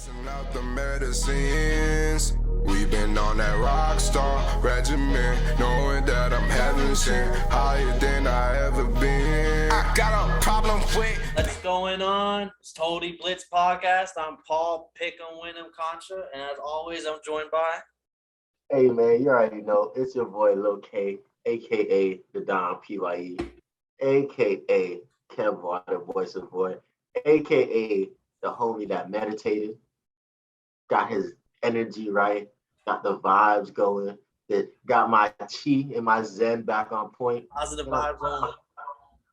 Passing out the medicines. We've been on that rock star regimen, knowing that I'm heaven sent, higher than I ever been. I got a problem with. What's going on? It's Totally Blitzed podcast. I'm Paul Pickham Wyndham Contra, and as always, I'm joined by. Hey man, you already know it's your boy Lil K, aka the Don PYE, aka Kev Water, voice of boy, aka the homie that meditated, got his energy right, got the vibes going, that got my chi and my zen back on point. Positive vibes only.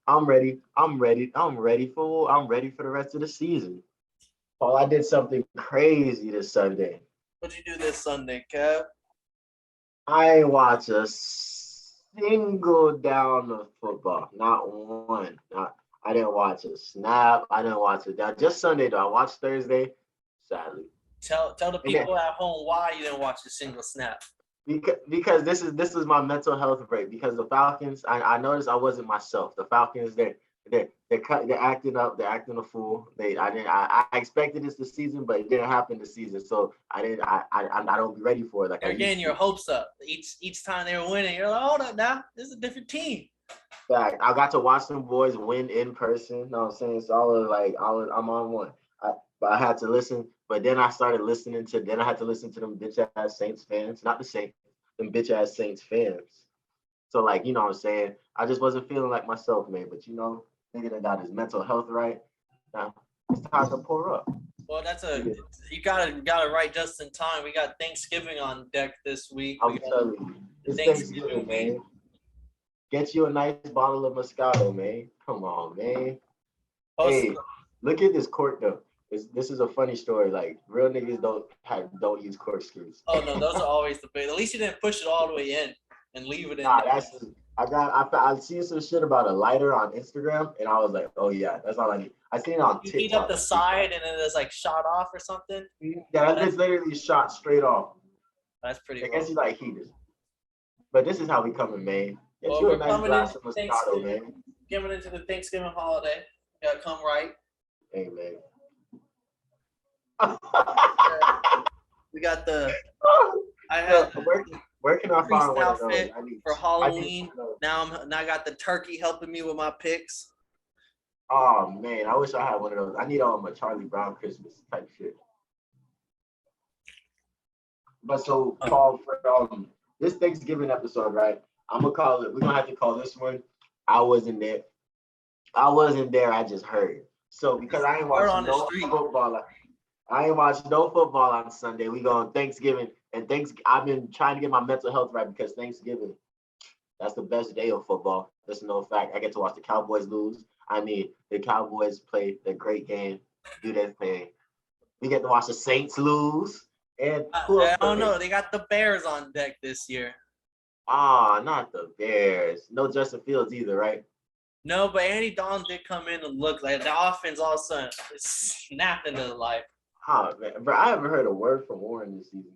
I'm ready for the rest of the season. Paul, I did something crazy this Sunday. What'd you do this Sunday, Kev? I ain't watch a single down of football. Not one. I didn't watch a snap. I didn't watch it down. Just Sunday though. I watched Thursday. Sadly. Tell the people at home why you didn't watch a single snap. Because this is my mental health break. Because the Falcons, I noticed I wasn't myself. The Falcons, they're acting up. They're acting a fool. I expected this season, but it didn't happen this season. So I don't be ready for it. Like you're getting your hopes up each time they were winning. You're like, hold up now, this is a different team. Fact, I got to watch some boys win in person. You know what I'm saying? So I'm on one. But I had to listen. But then I started listening to. Then I had to listen to them bitch ass Saints fans, not the Saints, them bitch ass Saints fans. So like, you know what I'm saying? I just wasn't feeling like myself, man. But you know, nigga that got his mental health right. Now it's time to pour up. Well, you got it right just in time. We got Thanksgiving on deck this week. I'm telling you, it's Thanksgiving, man. Get you a nice bottle of Moscato, man. Come on, man. Hey, look at this cork though. This is a funny story. Like real niggas don't use corkscrews. Oh no, those are always the big. At least you didn't push it all the way in and leave it in. I seen some shit about a lighter on Instagram, and I was like, oh yeah, that's all I need. I seen it on TikTok. You heat up the side, and then it's like shot off or something. Yeah, it's literally shot straight off. That's pretty. I guess you like heaters. But this is how we coming, man. Get you a nice glass of Moscato, man. Getting into the Thanksgiving holiday, you gotta come right. Hey, man. We got the. Where can I find one of those? For Halloween. Now I got the turkey helping me with my picks. Oh man, I wish I had one of those. I need all my Charlie Brown Christmas type shit. But so Paul, for this Thanksgiving episode, right? We're gonna have to call this one. I wasn't there. I just heard. So because I ain't watched no football. I ain't watched no football on Sunday. We go on Thanksgiving, and I've been trying to get my mental health right because Thanksgiving, that's the best day of football. That's no fact. I get to watch the Cowboys lose. I mean, the Cowboys play the great game, do their thing. We get to watch the Saints lose. And I don't know. They got the Bears on deck this year. Not the Bears. No Justin Fields either, right? No, but Andy Dalton did come in and look like the offense all of a sudden snapped into life. Oh man, bro, I haven't heard a word from Warren this season.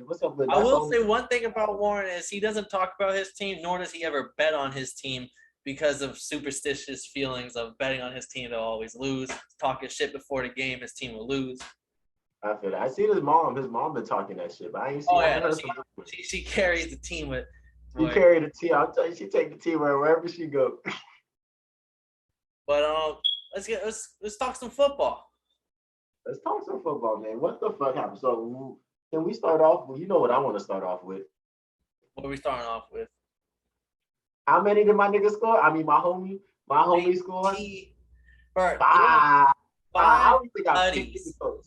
What's up with that? I will say one thing about Warren is he doesn't talk about his team, nor does he ever bet on his team because of superstitious feelings of betting on his team. They'll always lose. Talking shit before the game, his team will lose. I feel that. I see his mom. His mom been talking that shit, but I ain't seen. She carries the team with. She carried the team. I'll tell you, she take the team wherever she go. But let's talk some football. Let's talk some football, man. What the fuck happened? So can we start off? Well, you know what I want to start off with. What are we starting off with? How many did my nigga score? I mean, my homie scored. Five. I don't even think I picked the coach.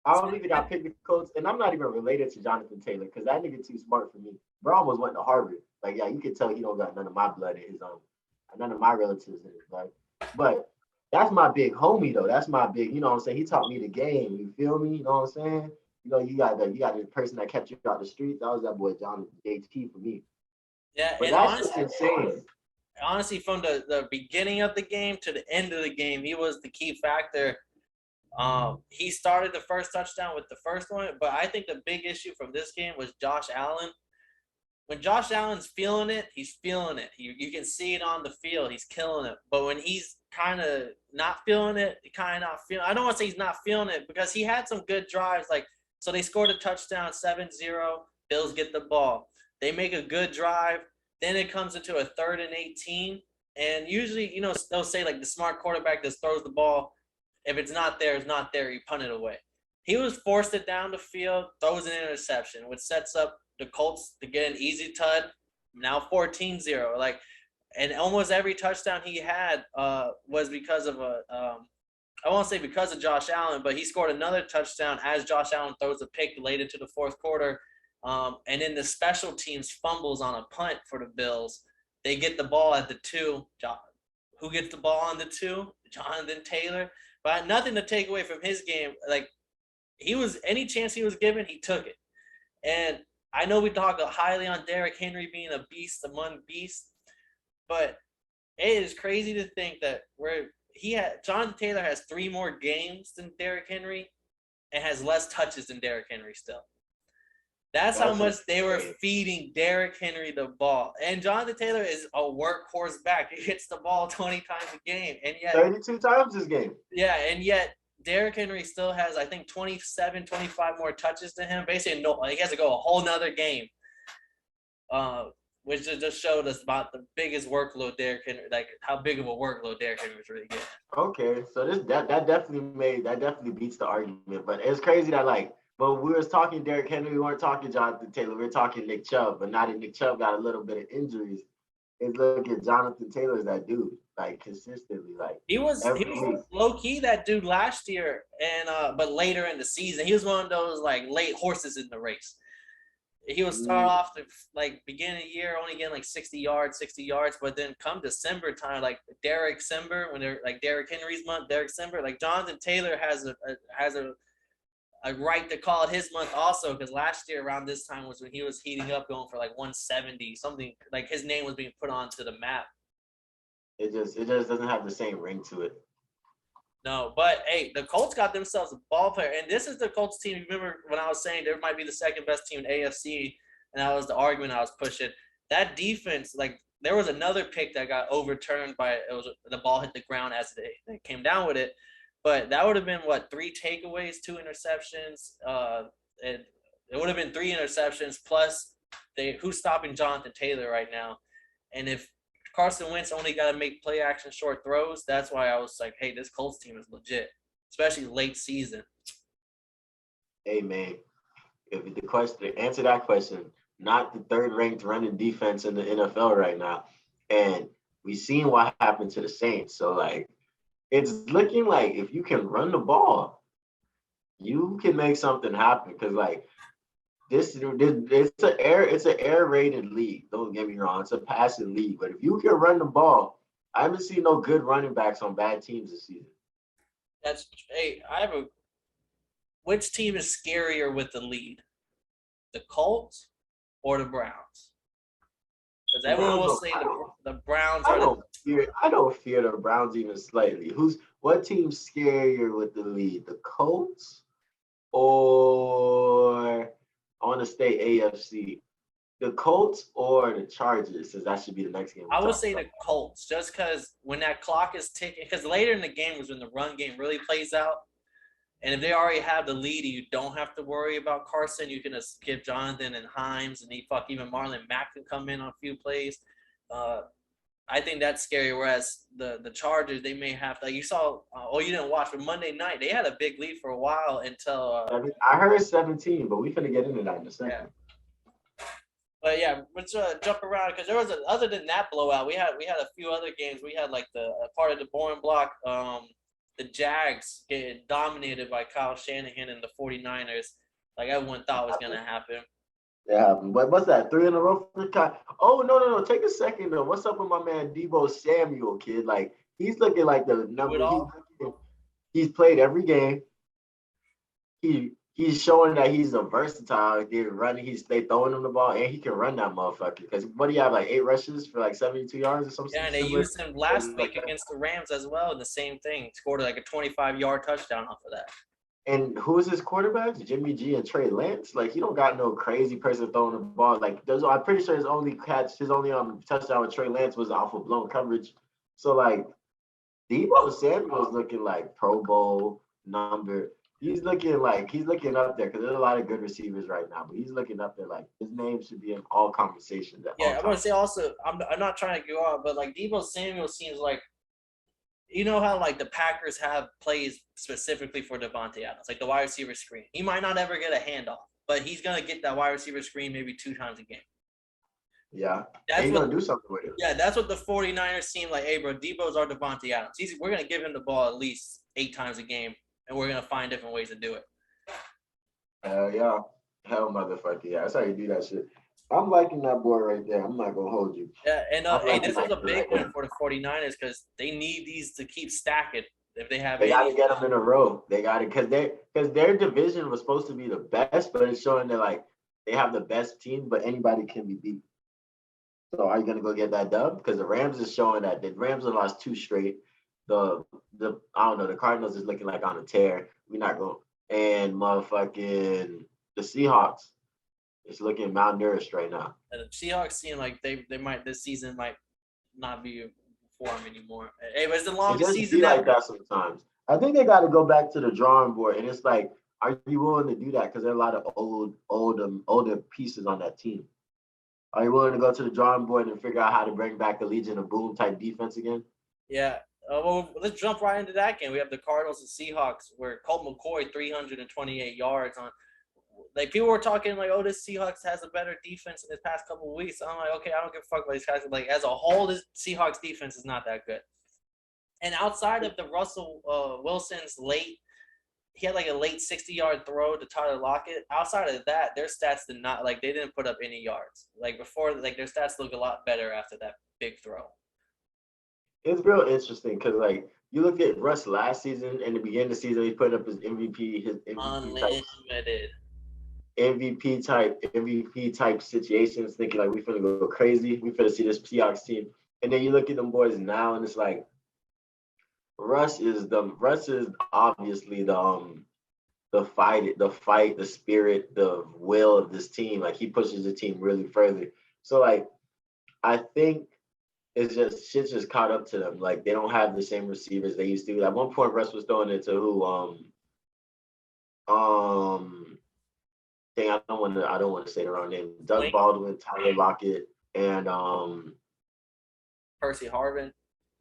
I don't even think I picked the coach, and I'm not even related to Jonathan Taylor because that nigga too smart for me. Bro almost went to Harvard. Like, yeah, you can tell he don't got none of my blood in his none of my relatives in his blood. But that's my big homie though. That's my big, you know what I'm saying? He taught me the game. You feel me? You know what I'm saying? You know, you got the person that kept you out the streets. That was that boy Jonathan JT for me. Yeah, but and that's just insane. Honestly, from the beginning of the game to the end of the game, he was the key factor. He started the first touchdown with the first one, but I think the big issue from this game was Josh Allen. when Josh Allen's feeling it, he's feeling it. You can see it on the field. He's killing it. But when he's kind of not feeling it, I don't want to say he's not feeling it because he had some good drives. Like, so they scored a touchdown, 7-0. Bills get the ball. They make a good drive. Then it comes into a 3rd and 18. And usually, they'll say like the smart quarterback just throws the ball. If it's not there, it's not there. You punt it away. He was forced it down the field, throws an interception, which sets up the Colts to get an easy tud. Now 14-0. Like, and almost every touchdown he had was because of I won't say because of Josh Allen, but he scored another touchdown as Josh Allen throws a pick late into the 4th quarter. And then the special teams fumbles on a punt for the Bills. They get the ball at the 2. Who gets the ball on the 2? Jonathan Taylor. But nothing to take away from his game. Like, any chance he was given, he took it. And I know we talk highly on Derrick Henry being a beast among beasts, but it is crazy to think that Jonathan Taylor has 3 more games than Derrick Henry and has less touches than Derrick Henry still. That's how much they were feeding Derrick Henry the ball. And Jonathan Taylor is a workhorse back. He hits the ball 20 times a game. And yet 32 times this game. Yeah, and yet Derrick Henry still has, I think, 27, 25 more touches to him. Basically, he has to go a whole nother game, which just showed us about the biggest workload Derrick Henry, like how big of a workload Derrick Henry was really getting. Okay, so that definitely beats the argument. But it's crazy that but we was talking Derrick Henry, we weren't talking Jonathan Taylor, we were talking Nick Chubb. But now that Nick Chubb got a little bit of injuries, it's look at Jonathan Taylor as that dude, consistently. He was low key that dude last year, and but later in the season, he was one of those late horses in the race. He would start off the beginning of the year only getting 60 yards, but then come December time, Derek Simber, when they're Derrick Henry's month, Derek Simber, Jonathan Taylor has a right to call it his month also, because last year around this time was when he was heating up, going for 170 something. His name was being put onto the map. It just doesn't have the same ring to it. No, but hey, the Colts got themselves a ball player, and this is the Colts team. Remember when I was saying there might be the 2nd best team in AFC, and that was the argument I was pushing. That defense, there was another pick that got overturned the ball hit the ground as they came down with it. But that would have been 3 takeaways, 2 interceptions. It would have been 3 interceptions plus who's stopping Jonathan Taylor right now? And if Carson Wentz only got to make play action short throws, that's why I was like, hey, this Colts team is legit, especially late season. Hey man, answer that question, not the 3rd ranked running defense in the NFL right now, and we seen what happened to the Saints. So it's looking like if you can run the ball, you can make something happen. Because it's an air rated league. Don't get me wrong, it's a passing league. But if you can run the ball, I haven't seen no good running backs on bad teams this season. Which team is scarier with the lead, the Colts or the Browns? Because everyone will say the Browns are. I don't fear the Browns even slightly. What team's scarier with the lead? The Colts, or I want to stay AFC? The Colts or the Chargers, since that should be the next game. I would say the Colts, just because when that clock is ticking, because later in the game was when the run game really plays out. And if they already have the lead, you don't have to worry about Carson. You can just give Jonathan and Himes, and even Marlon Mack can come in on a few plays. I think that's scary. Whereas the Chargers, they may have you saw. You didn't watch, but Monday night they had a big lead for a while until. I heard 17, but we're gonna get into that in a second. Yeah. But yeah, let's jump around, because there was other than that blowout, we had a few other games. We had the part of the boring block. The Jags get dominated by Kyle Shanahan and the 49ers. Everyone thought was gonna happen. Yeah, but what's that? 3 in a row for Kyle? Oh no! Take a second though. What's up with my man Deebo Samuel, kid? He's looking like the number. He's played every game. He's showing that he's a versatile. They're running. They throwing him the ball, and he can run that motherfucker. Because what do you have, 8 rushes for 72 yards or something? Yeah, and they used him last week against the Rams as well. And the same thing, scored a 25-yard touchdown off of that. And who's his quarterbacks? Jimmy G and Trey Lance. Like he don't got no crazy person throwing the ball. Like I'm pretty sure his only touchdown with Trey Lance was off of blown coverage. So like Debo Samuel's looking like Pro Bowl number. He's looking up there because there's a lot of good receivers right now, but he's looking up there like his name should be in all conversations. Yeah, I'm gonna say also I'm not trying to go out, but like Debo Samuel seems like you know how like the Packers have plays specifically for Devontae Adams, like the wide receiver screen. He might not ever get a handoff, but he's gonna get that wide receiver screen maybe 2 times a game. Yeah, That's he's what, gonna do something with it. Yeah, that's what the 49ers seem like. Hey, bro, Debo's our Devontae Adams. We're gonna give him the ball at least 8 times a game, and we're gonna find different ways to do it. Hell yeah, hell motherfucker, yeah. That's how you do that shit. I'm liking that boy right there. I'm not gonna hold you. Yeah, and hey, this is a big right one for the 49ers because they need these to keep stacking. If they have, they got to get them in a row. They got it because their division was supposed to be the best, but it's showing that like they have the best team, but anybody can be beat. So are you gonna go get that dub? Because the Rams is showing that the Rams have lost 2 straight. The I don't know. The Cardinals is looking like on a tear. We're not going. And motherfucking the Seahawks is looking malnourished right now. And the Seahawks seem like they might this season might not be form anymore. Hey, but it's the longest season ever. like that sometimes. I think they got to go back to the drawing board, and it's like, are you willing to do that? Because there are a lot of older pieces on that team. Are you willing to go to the drawing board and figure out how to bring back a Legion of Boom type defense again? Yeah. Well, let's jump right into that game. We have the Cardinals and Seahawks, where Colt McCoy 328 yards on. Like people were talking like, oh, this Seahawks has a better defense in the past couple of weeks. I'm like, okay, I don't give a fuck about these guys. Like as a whole, this Seahawks defense is not that good. And outside of the Russell Wilson's he had like a late 60-yard throw to Tyler Lockett. Outside of that, their stats did not they didn't put up any yards. Like before, like their stats look a lot better after that big throw. It's real interesting because like you look at Russ last season and the beginning of the season, he put up his MVP Unlimited. MVP type situations, thinking like we finna go crazy, we finna see this Seahawks team, and then you look at them boys now, and it's like Russ is obviously the fight, the spirit, the will of this team. Like he pushes the team really further. So like I think it's just shit's just caught up to them. Like they don't have the same receivers they used to. At one point, Russ was throwing it to who I don't want to say the wrong name. Doug Baldwin, Tyler Lockett, and Percy Harvin,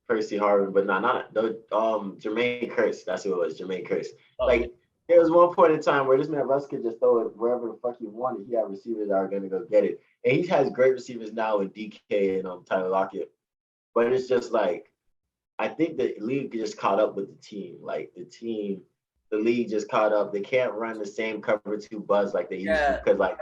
but not Jermaine Kearse. That's who it was, Jermaine Kearse. Oh. Like there was one point in time where this man Russ could just throw it wherever the fuck he wanted. He had receivers that are gonna go get it, and he has great receivers now in DK and Tyler Lockett. But it's just like I think the league just caught up with the team. Like the league just caught up. They can't run the same cover 2 buzz like they used to because like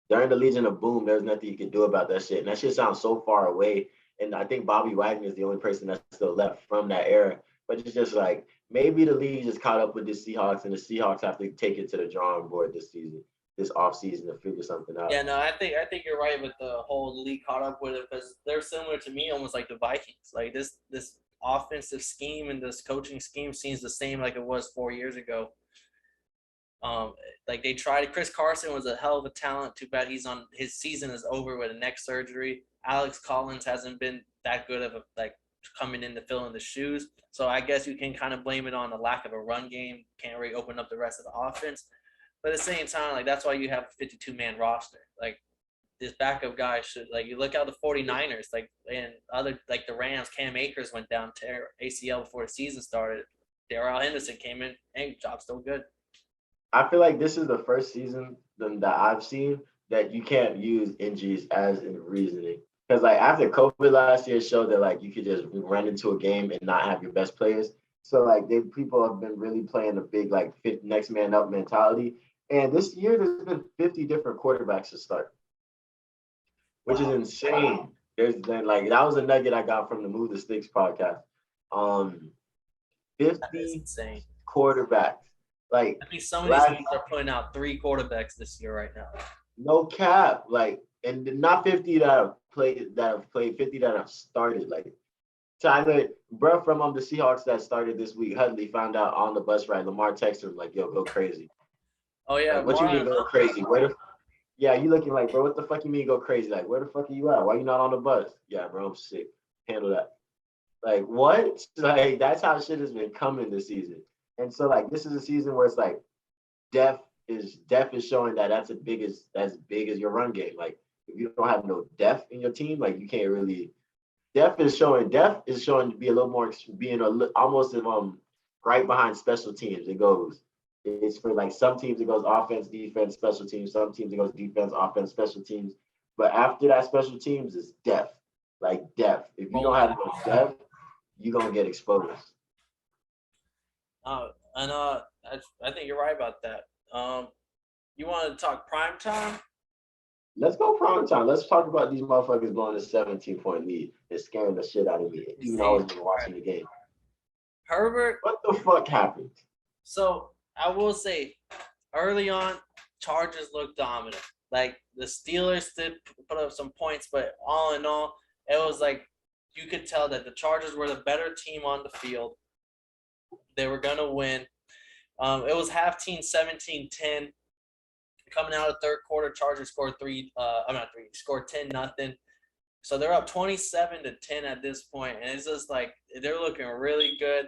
during the Legion of Boom, there's nothing you could do about that shit. And that shit sounds so far away. And I think Bobby Wagner is the only person that's still left from that era. But it's just like maybe the league just caught up with the Seahawks, and the Seahawks have to take it to the drawing board this season, this offseason to figure something out. Yeah, no, I think you're right with the whole league caught up with it because they're similar to me, almost like the Vikings. Like this offensive scheme and this coaching scheme seems the same like it was 4 years ago. Like they tried. Chris Carson was a hell of a talent. Too bad his season is over with a neck surgery. Alex Collins hasn't been that good of coming in to fill in the shoes. So I guess you can kind of blame it on the lack of a run game. Can't really open up the rest of the offense. But at the same time, like that's why you have a 52-man roster. Like this backup guy should you look at the 49ers, and other the Rams, Cam Akers went down to ACL before the season started. Darrell Henderson came in, and job's still good. I feel like this is the first season that I've seen that you can't use injuries as in reasoning. Because after COVID last year showed that you could just run into a game and not have your best players. So people have been really playing the big next man up mentality. And this year there's been 50 different quarterbacks to start, which is insane. There's been that was a nugget I got from the Move the Sticks podcast. 50 quarterbacks. I mean, some of these teams are putting out 3 quarterbacks this year right now. No cap, and not 50 that have played, 50 that have started. Tyler, bro, from the Seahawks that started this week, Hudley found out on the bus ride. Lamar texted him like, "Yo, go crazy." Oh yeah, Like, what you mean go crazy? Where the Yeah, you looking like, bro, what the fuck you mean go crazy? Like, where the fuck are you at? Why you not on the bus? Yeah, bro, I'm sick. Handle that. Like, what? Like, that's how shit has been coming this season. And so, like, this is a season where it's like depth is showing that that's big as your run game. Like, if you don't have no depth in your team, like you can't really depth is showing to be a little more being almost right behind special teams. It's for like some teams it goes offense, defense, special teams. Some teams it goes defense, offense, special teams. But after that, special teams is depth. Like depth. If you don't have no depth, you're gonna get exposed. And I think you're right about that. You want to talk prime time? Let's go prime time. Let's talk about these motherfuckers blowing a 17-point lead and scaring the shit out of me. Even though I wasn't even watching the game. Herbert. What the fuck happened? So I will say, early on, Chargers looked dominant. Like the Steelers did put up some points, but all in all, it was like you could tell that the Chargers were the better team on the field. They were gonna win. It was half team 17-10. Coming out of third quarter, Chargers scored scored 10-0. So they're up 27-10 at this point, and it's just like they're looking really good.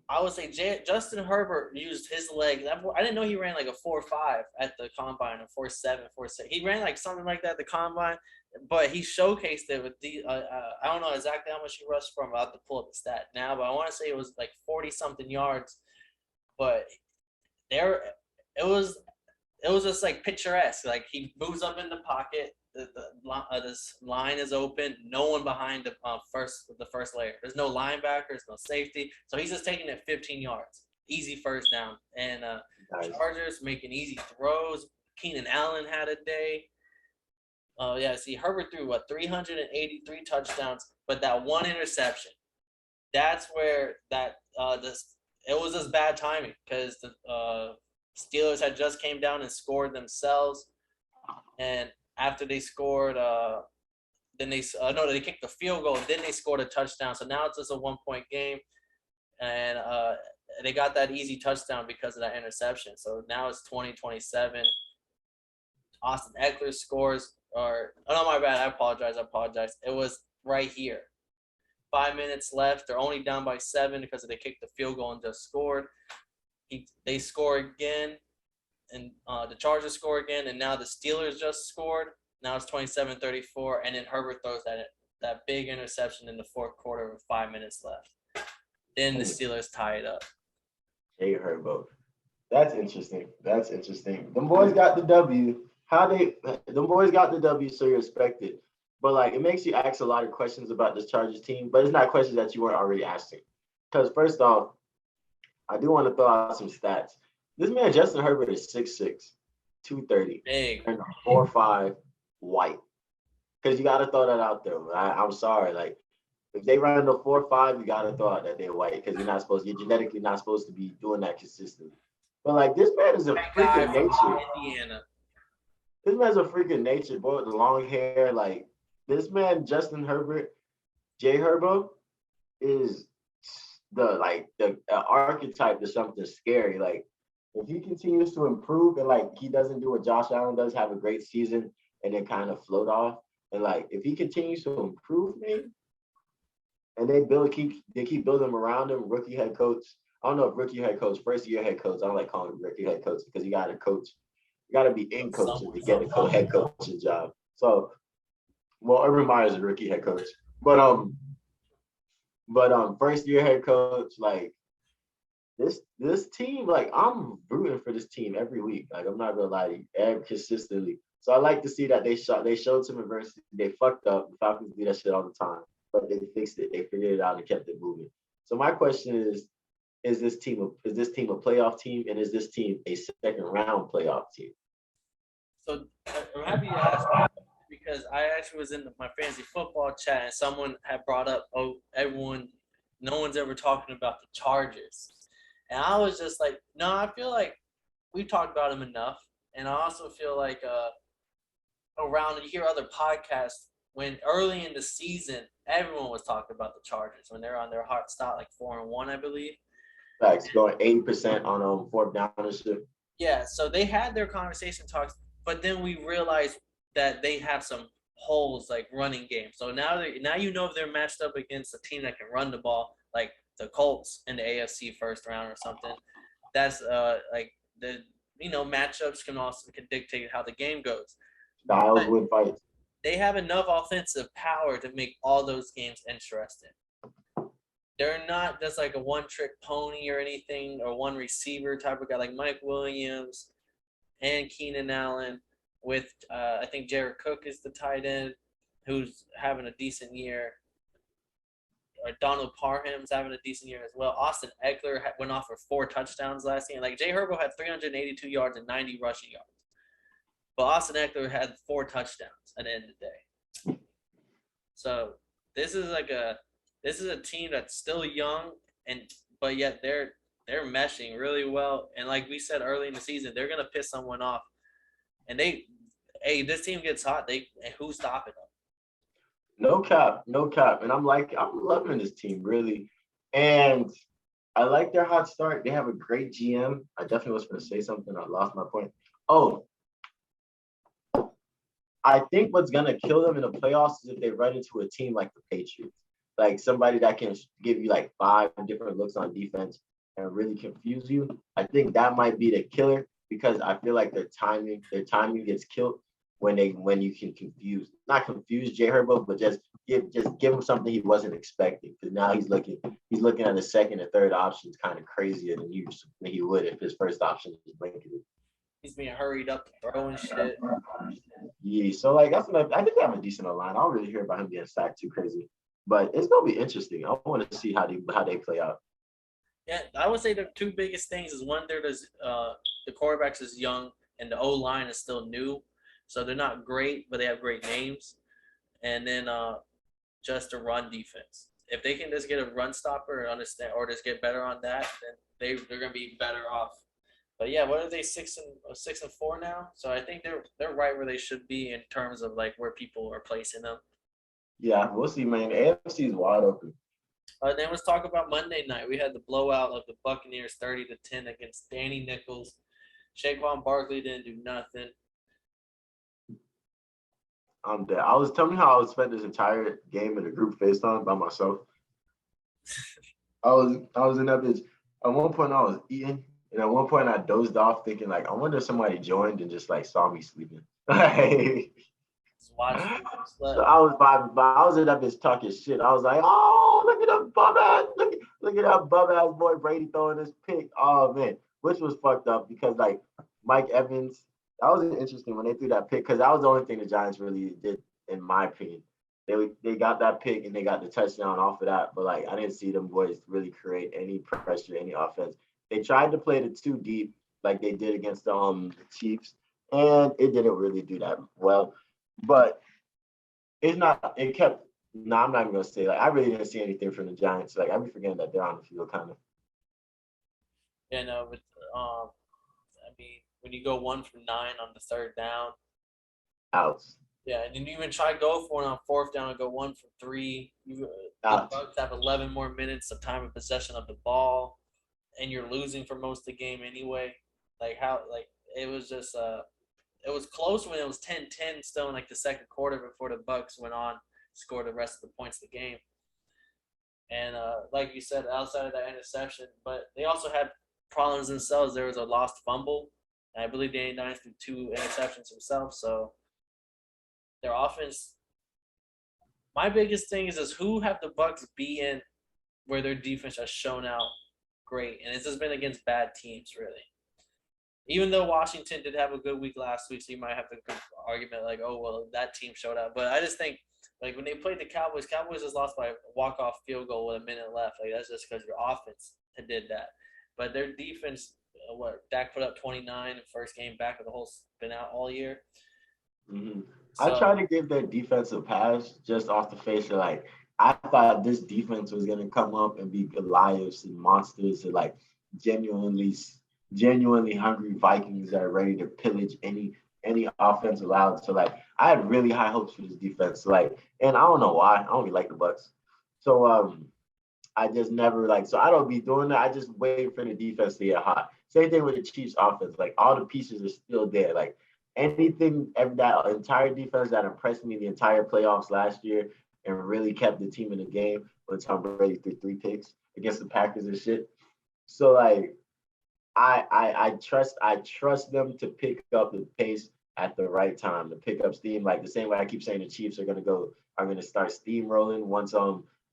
I would say Justin Herbert used his leg. I didn't know he ran like a 4.5 at the combine, a 4.7, 4.6. He ran like something like that at the combine, but he showcased it with the. I don't know exactly how much he rushed from. I'll have to pull up the stat now, but I want to say it was like 40-something yards. But it was just like picturesque. Like he moves up in the pocket. This line is open. No one behind the first layer. There's no linebackers, no safety. So he's just taking it 15 yards. Easy first down. And nice. Chargers making easy throws. Keenan Allen had a day. Herbert threw 383 touchdowns, but that one interception. That's where it was just bad timing because the Steelers had just came down and scored themselves, and after they scored, they kicked the field goal, and then they scored a touchdown. So now it's just a 1-point game, and they got that easy touchdown because of that interception. So now it's 20-27. Austin Eckler scores, my bad. I apologize. It was right here. 5 minutes left. They're only down by 7 because they kicked the field goal and just scored. They score again, and the Chargers score again, and now the Steelers just scored. Now it's 27-34, and then Herbert throws that big interception in the fourth quarter with 5 minutes left. Then the Steelers tie it up. Hey, Herbert. That's interesting. Them boys got the W. Them boys got the W, so you respect it. But like, it makes you ask a lot of questions about this Chargers team, but it's not questions that you weren't already asking. Because first off, I do want to throw out some stats. This man, Justin Herbert, is 6'6", 230, and 4'5", white. Because you got to throw that out there. I'm sorry. Like, if they run the 4'5", you got to throw out that they're white because you're genetically not supposed to be doing that consistently. But like, this man is a freak of nature. Indiana. This man's a freak of nature, boy, with the long hair. Like, this man, Justin Herbert, J Herbo, is the archetype of something scary. Like, if he continues to improve and like he doesn't do what Josh Allen does, have a great season and then kind of float off, and like if he continues to improve, man, and they keep building around him, rookie head coach. I don't know if rookie head coach, first year head coach. I don't like calling him rookie head coach because you got to coach. You got to be in coaching to get a head coaching job. So, Urban Meyer's a rookie head coach, but first year head coach, like this team, like I'm rooting for this team every week. Like I'm not gonna lie to you, consistently. So I like to see that they showed some adversity. They fucked up. The Falcons do that shit all the time, but they fixed it. They figured it out and kept it moving. So my question is this team a playoff team, and is this team a second round playoff team? So I'm happy you asked that because I actually was in my fantasy football chat and someone had brought up, no one's ever talking about the Chargers. And I was just like, no, I feel like we've talked about them enough. And I also feel like you hear other podcasts when early in the season, everyone was talking about the Chargers when they're on their hot start, like 4-1, I believe. Facts, going 80% on fourth down and shit. Yeah, so they had their conversation talks, but then we realized that they have some holes like running game. So now you know if they're matched up against a team that can run the ball, like the Colts in the AFC first round or something. That's like the matchups can dictate how the game goes. Styles would fight. They have enough offensive power to make all those games interesting. They're not just like a one-trick pony or anything, or one receiver type of guy like Mike Williams and Keenan Allen with I think Jared Cook is the tight end who's having a decent year. Or Donald Parham's having a decent year as well. Austin Eckler went off for 4 touchdowns last game. Like Jay Herbo had 382 yards and 90 rushing yards. But Austin Eckler had 4 touchdowns at the end of the day. So this is a team that's still young, but yet they're meshing really well. And like we said early in the season, they're gonna piss someone off. And this team gets hot. Who's stopping them? No cap. And I'm loving this team really. And I like their hot start. They have a great GM. I definitely was going to say something. I lost my point. Oh, I think what's going to kill them in the playoffs is if they run into a team like the Patriots, like somebody that can give you like 5 different looks on defense and really confuse you. I think that might be the killer because I feel like their timing gets killed when you can not confuse Jay Herbo, but just give him something he wasn't expecting. Because now he's looking at the second and third options kind of crazier than he would if his first option was blanketed. He's being hurried up to throw and shit. Yeah, so like I think they have a decent line. I don't really hear about him getting sacked too crazy, but it's gonna be interesting. I want to see how they play out. Yeah, I would say the 2 biggest things is one, the quarterbacks is young and the O-line is still new. So they're not great, but they have great names. And then just a run defense. If they can just get a run stopper or just get better on that, then they're gonna be better off. But yeah, what are they 6-4 now? So I think they're right where they should be in terms of like where people are placing them. Yeah, we'll see, man. The AFC is wide open. Then let's talk about Monday night. We had the blowout of the Buccaneers 30-10 against Danny Nichols. Saquon Barkley didn't do nothing. I'm dead. Tell me how I would spend this entire game in a group FaceTime by myself. I was in that bitch. At one point I was eating, and at one point I dozed off thinking like, I wonder if somebody joined and just like saw me sleeping. So I was vibing, but I was in that bitch talking shit. I was like, oh, look at that bum ass, look at that bum ass boy Brady throwing this pick. Oh man, which was fucked up because like Mike Evans. That was interesting when they threw that pick because that was the only thing the Giants really did, in my opinion. They got that pick and they got the touchdown off of that, but like I didn't see them boys really create any pressure, any offense. They tried to play it too deep like they did against the Chiefs, and it didn't really do that well. But it's not. It kept. No, I'm not even gonna say like I really didn't see anything from the Giants. Like I'd be forgetting that they're on the field, kind of. Yeah, no, but I mean, when you go 1 from 9 on the 3rd down, outs. Yeah, and then you even try to go for it on 4th down and go 1 from 3. The Bucs have 11 more minutes of time of possession of the ball, and you're losing for most of the game anyway. It was just it was close when it was 10-10 still in like the second quarter before the Bucs went on to score the rest of the points of the game. And like you said, outside of that interception, but they also had problems themselves. There was a lost fumble. And I believe Danny Dimes threw 2 interceptions himself. So their offense. My biggest thing is who have the Bucs be in where their defense has shown out great, and it's just been against bad teams really. Even though Washington did have a good week last week, so you might have a good argument like, oh well, that team showed out. But I just think like when they played the Cowboys just lost by a walk-off field goal with a minute left. Like that's just because your offense did that. But their defense, Dak put up 29 in the first game back of the whole been out all year. Mm-hmm. So, I tried to give their defense a pass just off the face of like I thought this defense was gonna come up and be Goliaths and monsters and like genuinely hungry Vikings that are ready to pillage any offense allowed. So like I had really high hopes for this defense. Like, and I don't know why. I don't really like the Bucks. So I just never like, so I don't be doing that. I just wait for the defense to get hot. Same thing with the Chiefs offense. Like all the pieces are still there. Like anything, that entire defense that impressed me the entire playoffs last year and really kept the team in the game when Tom Brady threw 3 picks against the Packers and shit. So like I trust them to pick up the pace at the right time, to pick up steam. Like the same way I keep saying the Chiefs are gonna start steamrolling once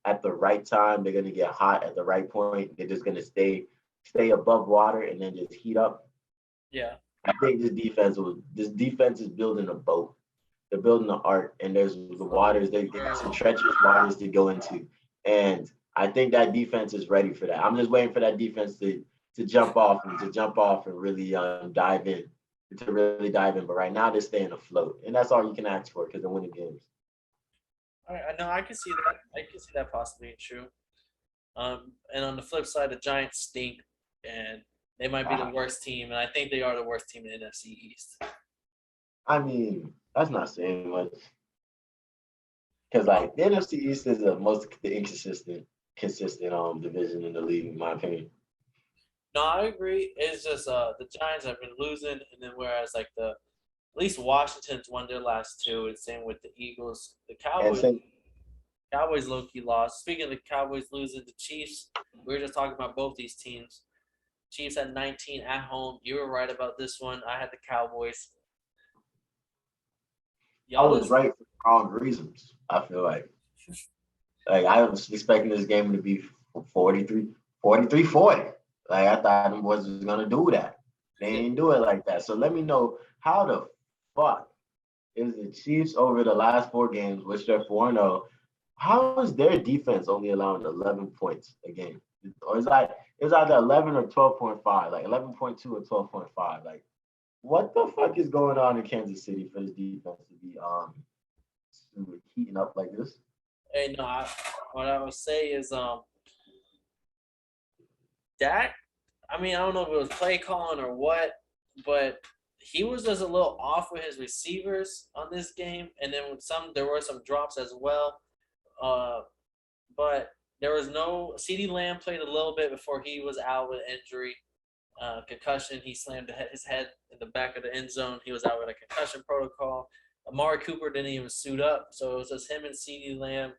at the right time. They're gonna get hot at the right point. They're just gonna stay above water and then just heat up. Yeah. I think this defense is building a boat. They're building an ark, and there's the waters. They got some treacherous waters to go into, and I think that defense is ready for that. I'm just waiting for that defense to jump off and really dive in, But right now they're staying afloat, and that's all you can ask for because they're winning games. I know I can see that. I can see that possibly being true. And on the flip side, the Giants stink, and they might be the worst team, and I think they are the worst team in the NFC East. I mean, that's not saying much. Because like the NFC East is the inconsistent division in the league, in my opinion. No, I agree. It's just the Giants have been losing, and then whereas like at least Washington's won their last 2, and same with the Eagles. The Cowboys low-key lost. Speaking of the Cowboys losing, the Chiefs, we were just talking about both these teams. Chiefs had 19 at home. You were right about this one. I had the Cowboys. I was right for wrong reasons, I feel like. Like I was expecting this game to be 43-40. Like I thought them boys was gonna do that. They ain't do it like that. So let me know how the fuck is the Chiefs over the last 4 games, which they're 4-0. How is their defense only allowing 11 points a game? Or it's either 11 or 12.5, like 11.2 or 12.5. Like, what the fuck is going on in Kansas City for this defense to be heating up like this? Hey, no, what I would say is Dak, I mean, I don't know if it was play calling or what, but he was just a little off with his receivers on this game, and then there were some drops as well. But there was no CeeDee Lamb played a little bit before he was out with injury, concussion. He slammed his head in the back of the end zone. He was out with a concussion protocol. Amari Cooper didn't even suit up, so it was just him and CeeDee Lamb,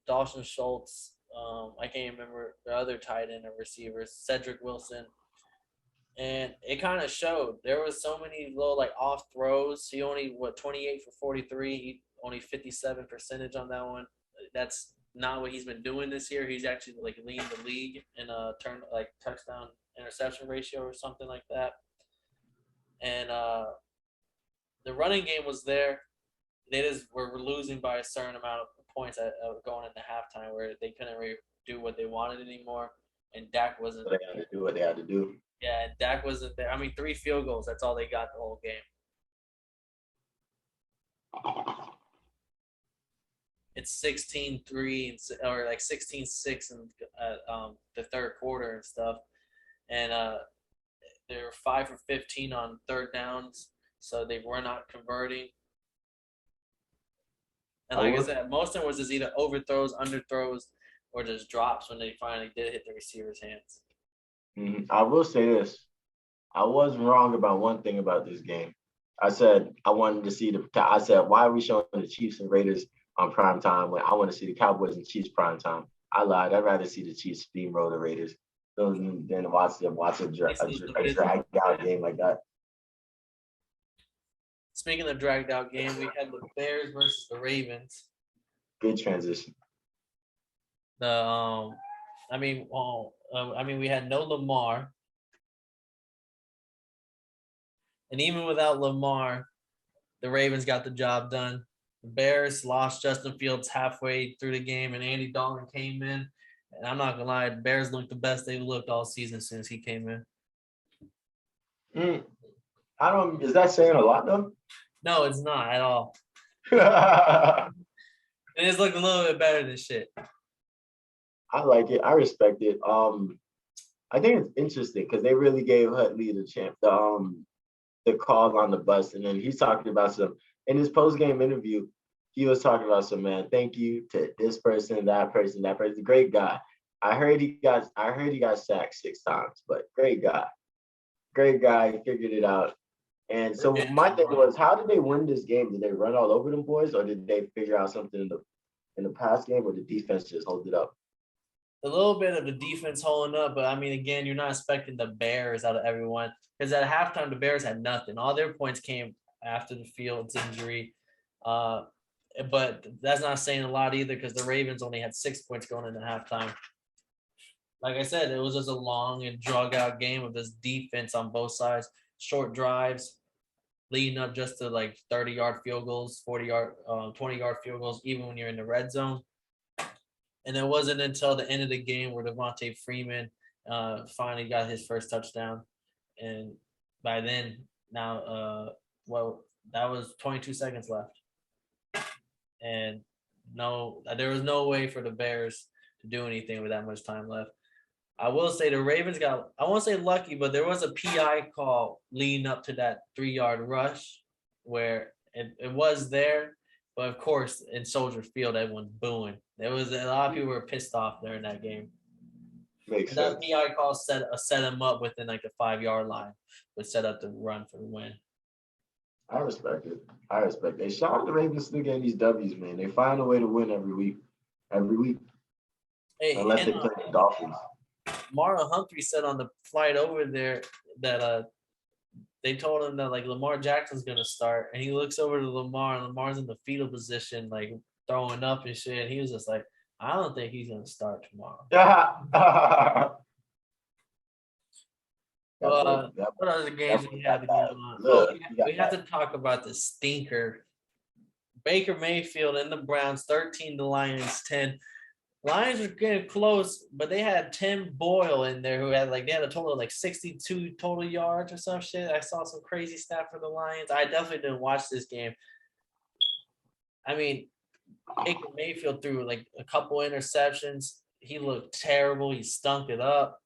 Dawson Schultz. I can't remember the other tight end of receivers, Cedric Wilson. And it kind of showed. There was so many little like off throws. He only 28 for 43. He only 57% on that one. That's not what he's been doing this year. He's actually like leading the league in a touchdown interception ratio or something like that. And the running game was there. They just were losing by a certain amount of points going into halftime where they couldn't really do what they wanted anymore. And Dak wasn't. They had to do what they had to do. Yeah, and Dak wasn't there. I mean, 3 field goals. That's all they got the whole game. It's 16-3 or like 16-6 in the third quarter and stuff. And they were 5 for 15 on third downs, so they were not converting. And like I said, most of it was just either overthrows, underthrows, or just drops when they finally did hit the receiver's hands. I will say this. I was wrong about one thing about this game. I said I wanted to see I said, why are we showing the Chiefs and Raiders on prime time when I want to see the Cowboys and Chiefs prime time? I lied. I'd rather see the Chiefs steamroll the Raiders than watch a dragged out game like that. Speaking of dragged out game, we had the Bears versus the Ravens. Good transition. We had no Lamar. And even without Lamar, the Ravens got the job done. The Bears lost Justin Fields halfway through the game, and Andy Dalton came in. And I'm not going to lie, the Bears looked the best they've looked all season since he came in. Is that saying a lot, though? No, it's not at all. It just looked a little bit better than shit. I like it. I respect it. I think it's interesting because they really gave Huntley the the call on the bus, and then he's talking about some in his post game interview. He was talking about some man. Thank you to this person, that person, that person. Great guy. I heard he got sacked 6 times, but great guy. Great guy. He figured it out. And so my thing was, how did they win this game? Did they run all over them boys, or did they figure out something in the past game, or the defense just hold it up? A little bit of the defense holding up, but I mean, again, you're not expecting the Bears out of everyone because at halftime the Bears had nothing. All their points came after the Fields injury, but that's not saying a lot either because the Ravens only had 6 points going into halftime. Like I said, it was just a long and drug out game of this defense on both sides, short drives, leading up just to like 30-yard field goals, 40-yard, 20-yard field goals, even when you're in the red zone. And it wasn't until the end of the game where Devontae Freeman finally got his first touchdown. And by then, now, that was 22 seconds left. And no, there was no way for the Bears to do anything with that much time left. I will say the Ravens got, I won't say lucky, but there was a PI call leading up to that 3-yard rush where it was there. But of course, in Soldier Field, everyone's booing. There was a lot of people were pissed off during that game. Makes That sense. PI call set him up within like the 5-yard line, but set up the run for the win. I respect it. I respect it. Shout out the Ravens still getting these W's, man. They find a way to win every week. Every week. Hey, Unless they play the Dolphins. Marlon Humphrey said on the flight over there that they told him that like Lamar Jackson's gonna start, and he looks over to Lamar, and Lamar's in the fetal position, like throwing up and shit. And he was just like, I don't think he's gonna start tomorrow. What other games we have going on? We have to talk about the stinker. Baker Mayfield and the Browns, 13, the Lions 10. Lions were getting close, but they had Tim Boyle in there who had they had a total of like 62 total yards or some shit. I saw some crazy stat for the Lions. I definitely didn't watch this game. I mean, Baker Mayfield threw like a couple interceptions. He looked terrible. He stunk it up.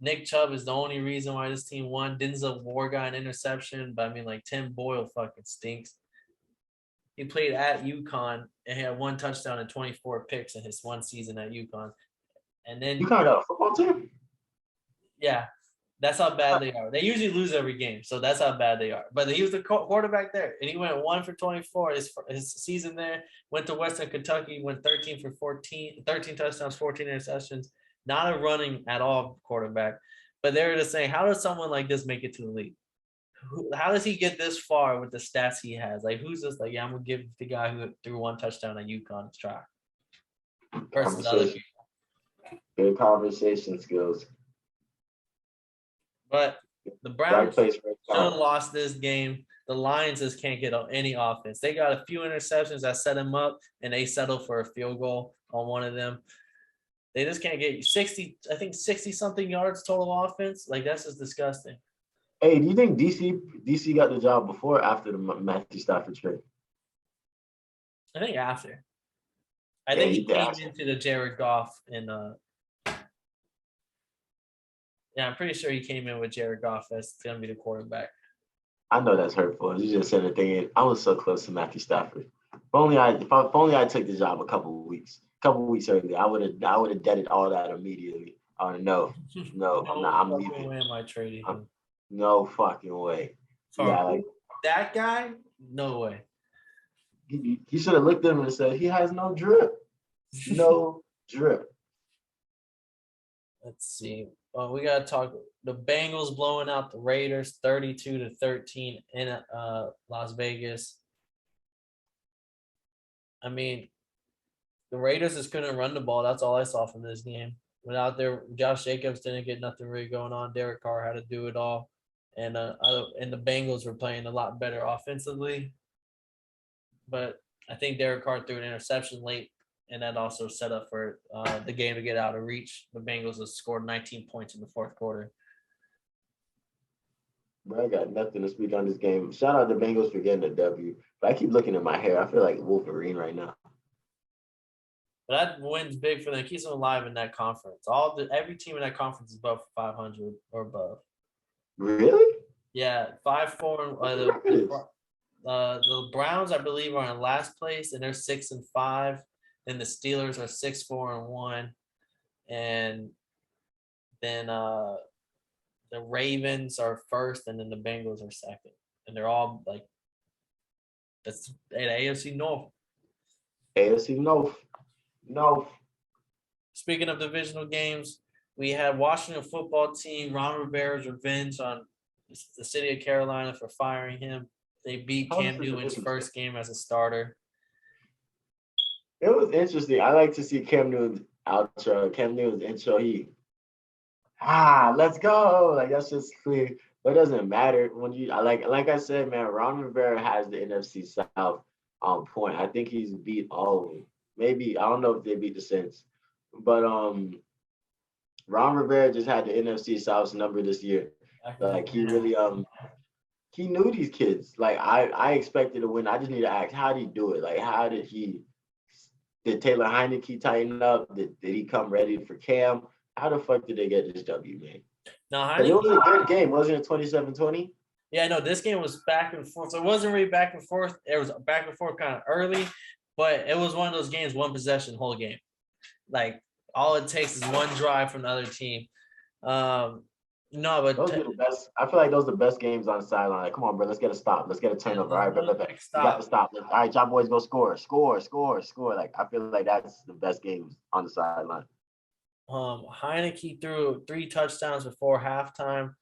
Nick Chubb is the only reason why this team won. Denzel Ward got an interception, but I mean, like Tim Boyle fucking stinks. He played at UConn and had 1 touchdown and 24 picks in his 1 season at UConn. And then UConn got a football team? Yeah, that's how bad they are. They usually lose every game, so that's how bad they are. But he was the quarterback there, and he went 1 for 24 his season there. Went to Western Kentucky, went 13 for 14, 13 touchdowns, 14 interceptions. Not a running at all quarterback. But they were just saying, how does someone like this make it to the league? How does he get this far with the stats he has? Like, who's just like, yeah, I'm gonna give the guy who threw 1 touchdown at UConn a try versus other people. Good conversation skills. But the Browns should have lost this game. The Lions just can't get any offense. They got a few interceptions that set them up, and they settled for a field goal on one of them. They just can't get 60-something yards total offense. Like, that's just disgusting. Hey, do you think DC got the job before or after the Matthew Stafford trade? I think after. I think he came into the Jared Goff and I'm pretty sure he came in with Jared Goff as going to be the quarterback. I know that's hurtful. You just said the thing. I was so close to Matthew Stafford. If only I took the job a couple weeks earlier, I would have deaded all that immediately. No, I'm not. I'm leaving. Way am I trading him? No fucking way. That guy? No way. He should have looked at him and said, he has no drip. No drip. Let's see. We got to talk. The Bengals blowing out the Raiders 32-13 in Las Vegas. I mean, the Raiders just couldn't run the ball. That's all I saw from this game. Without their Josh Jacobs didn't get nothing really going on. Derek Carr had to do it all. And the Bengals were playing a lot better offensively. But I think Derek Carr threw an interception late, and that also set up for the game to get out of reach. The Bengals have scored 19 points in the 4th quarter. Bro, I got nothing to speak on this game. Shout out to Bengals for getting a W. But I keep looking at my hair. I feel like Wolverine right now. But that win's big for them. It keeps them alive in that conference. Every team in that conference is above 500 or above. Really? Yeah, 5-4. The Browns, I believe, are in last place, and they're 6-5. And the Steelers are 6-4-1, and then the Ravens are first, and then the Bengals are second, and they're all like that's at AFC North. AFC North. No. Speaking of divisional games, we had Washington football team Ron Rivera's revenge on the city of Carolina for firing him. They beat Cam Newton's first game as a starter. It was interesting. I like to see Cam Newton's outro, Cam Newton's intro. Let's go. Like that's just clear. But it doesn't matter when you like I said, man, Ron Rivera has the NFC South on point. I think he's beat all of them. Maybe I don't know if they beat the Saints. But Ron Rivera just had the NFC South's number this year. Like he really he knew these kids. Like I expected to win. I just need to ask, how did he do it? Like how did Taylor Heineke tighten up? Did he come ready for Cam? How the fuck did they get this W, man? No, It was a good game, wasn't it? 27-20. Yeah, no, this game was back and forth. So it wasn't really back and forth. It was back and forth kind of early, but it was one of those games, one possession, whole game. Like all it takes is one drive from the other team. No, but those are the best. I feel like those are the best games on the sideline. Like, come on, bro, let's get a stop. Let's get a turnover. All right, bro, you got to stop. All right, y'all boys go score. Like, I feel like that's the best games on the sideline. Heineke threw 3 touchdowns before halftime,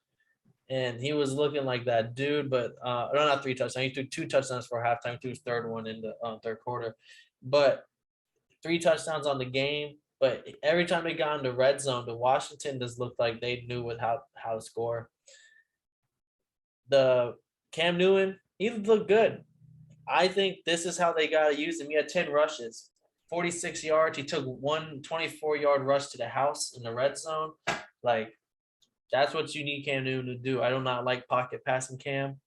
and he was looking like that dude. But no, not 3 touchdowns. He threw 2 touchdowns for halftime. He threw his third one in the third quarter, but 3 touchdowns on the game. But every time they got in the red zone, the Washington just looked like they knew how to score. The Cam Newton, he looked good. I think this is how they got to use him. He had 10 rushes, 46 yards. He took 1 24-yard rush to the house in the red zone. Like, that's what you need Cam Newton to do. I do not like pocket passing Cam.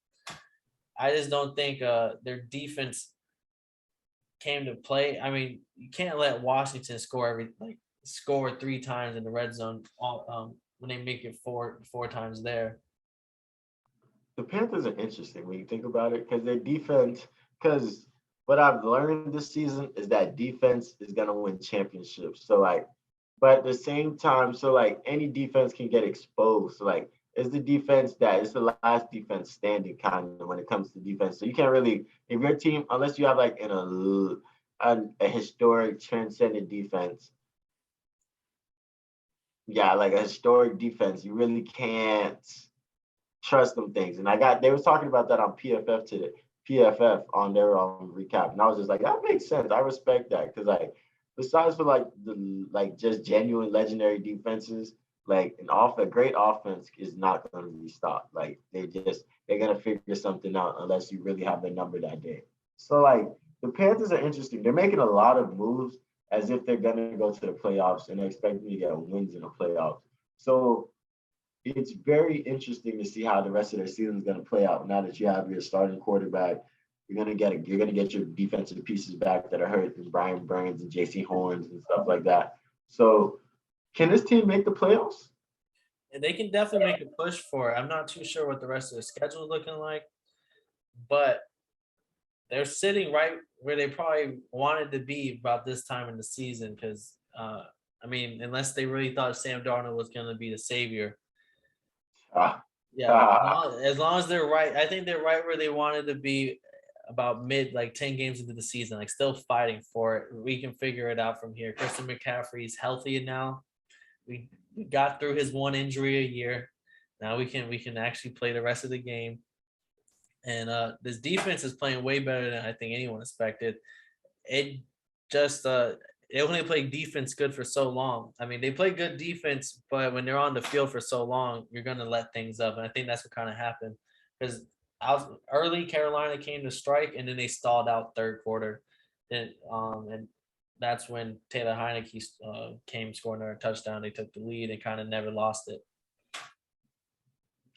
I just don't think their defense came to play. I mean, you can't let Washington score 3 times in the red zone when they make it four times there. The Panthers are interesting when you think about it because their defense. Because what I've learned this season is that defense is gonna win championships. So like, but at the same time, so like any defense can get exposed. So like, it's the defense that is the last defense standing kind of when it comes to defense. So you can't really, if your team, unless you have like a historic transcendent defense. Yeah, like a historic defense, you really can't trust them things. And they was talking about that on PFF today. PFF on their recap, and I was just like, that makes sense. I respect that because like, besides for like the just genuine legendary defenses, like a great offense is not going to be stopped. Like they're gonna figure something out unless you really have the number that day. So like the Panthers are interesting. They're making a lot of moves as if they're gonna go to the playoffs and they're expecting to get wins in the playoffs. So it's very interesting to see how the rest of their season is going to play out. Now that you have your starting quarterback, you're going to get your defensive pieces back that are hurt, and Brian Burns and J.C. Horns and stuff like that. So, can this team make the playoffs? And they can definitely make a push for it. I'm not too sure what the rest of the schedule is looking like, but they're sitting right where they probably wanted to be about this time in the season. Because I mean, unless they really thought Sam Darnold was going to be the savior. As long as they're right, I think they're right where they wanted to be about 10 games into the season, like still fighting for it. We can figure it out from here. Christian McCaffrey's healthy now. We got through his one injury a year. Now we can actually play the rest of the game. And this defense is playing way better than I think anyone expected. It just they only play defense good for so long. I mean, they play good defense, but when they're on the field for so long, you're going to let things up. And I think that's what kind of happened because early Carolina came to strike, and then they stalled out third quarter. And that's when Taylor Heineke came scoring their touchdown. They took the lead and kind of never lost it.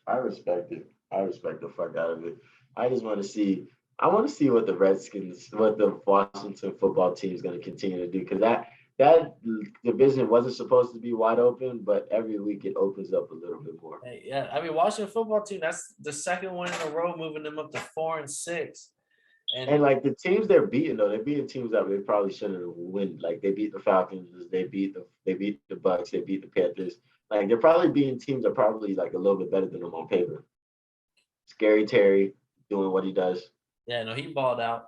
I respect it. I respect the fuck out of it. I want to see what the Redskins, what the Washington football team is going to continue to do. Because that division wasn't supposed to be wide open, but every week it opens up a little bit more. Yeah, I mean, Washington football team, that's the second one in a row, moving them up to 4-6. And like the teams they're beating though, they're beating teams that they probably shouldn't win. Like they beat the Falcons, they beat the Bucks, they beat the Panthers. Like they're probably beating teams that are probably like a little bit better than them on paper. Scary Terry doing what he does. Yeah, no, he balled out.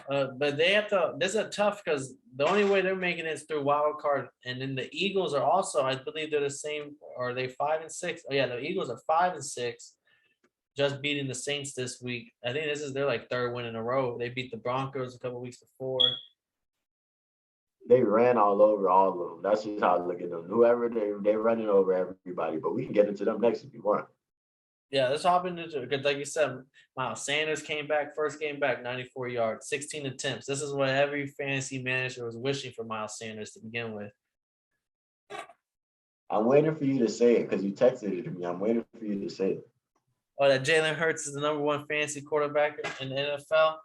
But they have to. This is tough because the only way they're making it is through wild card, and then the Eagles are also, I believe, they're the same. Or are they 5-6? Oh yeah, the Eagles are 5-6, just beating the Saints this week. I think this is their like third win in a row. They beat the Broncos a couple weeks before. They ran all over all of them. That's just how I look at them. Whoever they're running over everybody. But we can get into them next if you want. Yeah, let's hop into it because, like you said, Miles Sanders came back, first game back, 94 yards, 16 attempts. This is what every fantasy manager was wishing for Miles Sanders to begin with. I'm waiting for you to say it because you texted it to me. I'm waiting for you to say it. Oh, that Jalen Hurts is the number one fantasy quarterback in the NFL.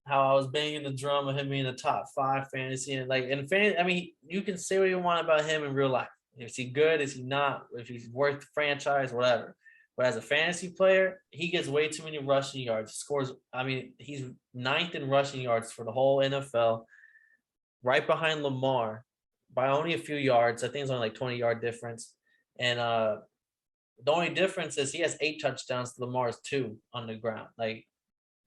How I was banging the drum of him being the top 5 fantasy and like in fan. I mean, you can say what you want about him in real life. Is he good? Is he not? If he's worth the franchise, whatever. But as a fantasy player, he gets way too many rushing yards. Scores. I mean, he's 9th in rushing yards for the whole NFL, right behind Lamar by only a few yards. I think it's only like 20-yard difference. And the only difference is he has 8 touchdowns. Lamar's 2 on the ground. Like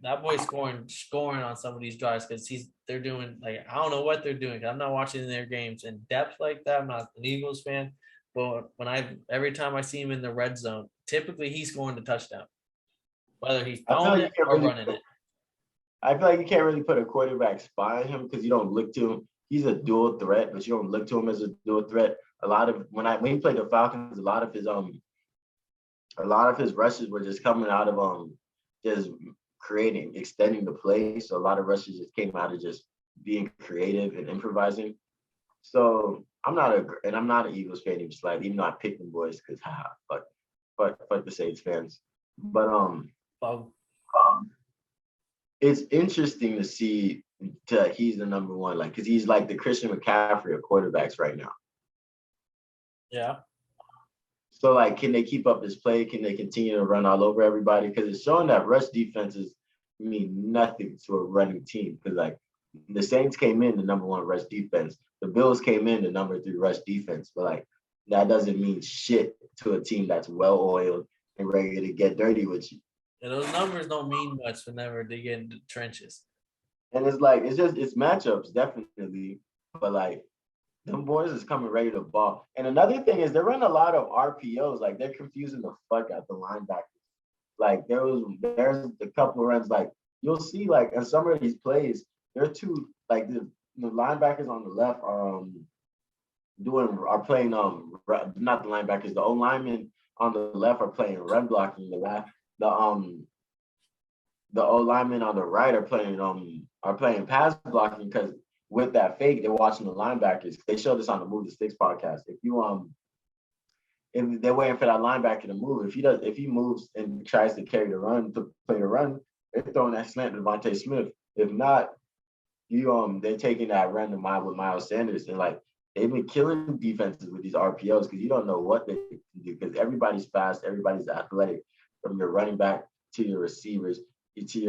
that boy's scoring on some of these drives because they're doing like I don't know what they're doing. I'm not watching their games in depth like that. I'm not an Eagles fan, but every time I see him in the red zone, typically he's scoring the touchdown, whether he's throwing it or running it. I feel like you can't really put a quarterback spy on him because you don't look to him. He's a dual threat, but you don't look to him as a dual threat. A lot of when he played the Falcons, a lot of his rushes were just coming out of just extending the play. So a lot of rushes just came out of just being creative and improvising. So I'm not an Eagles fan even slightly, even though I picked them boys because fuck the Saints fans. But it's interesting to see that he's the number one, like because he's like the Christian McCaffrey of quarterbacks right now. Yeah. So, like, can they keep up this play? Can they continue to run all over everybody? Because it's showing that rush defenses mean nothing to a running team. Because, like, the Saints came in the number 1 rush defense. The Bills came in the number 3 rush defense. But, like, that doesn't mean shit to a team that's well-oiled and ready to get dirty with you. Yeah, those numbers don't mean much whenever they get into the trenches. And it's like, it's matchups, definitely. But, like, them boys is coming ready to ball. And another thing is they're running a lot of RPOs. Like they're confusing the fuck out the linebackers. Like there's a couple of runs like you'll see like in some of these plays, there are 2 like the linebackers on the left are playing not the linebackers, the O linemen on the left are playing run blocking. The O linemen on the right are playing pass blocking because with that fake, they're watching the linebackers. They showed this on the Move the Sticks podcast. If they're waiting for that linebacker to move, if he moves and tries to carry the run to play the run, they're throwing that slant to Devontae Smith. If not, they're taking that run to with Miles Sanders. And like they've been killing defenses with these RPOs because you don't know what they can do because everybody's fast, everybody's athletic, from your running back to your receivers, to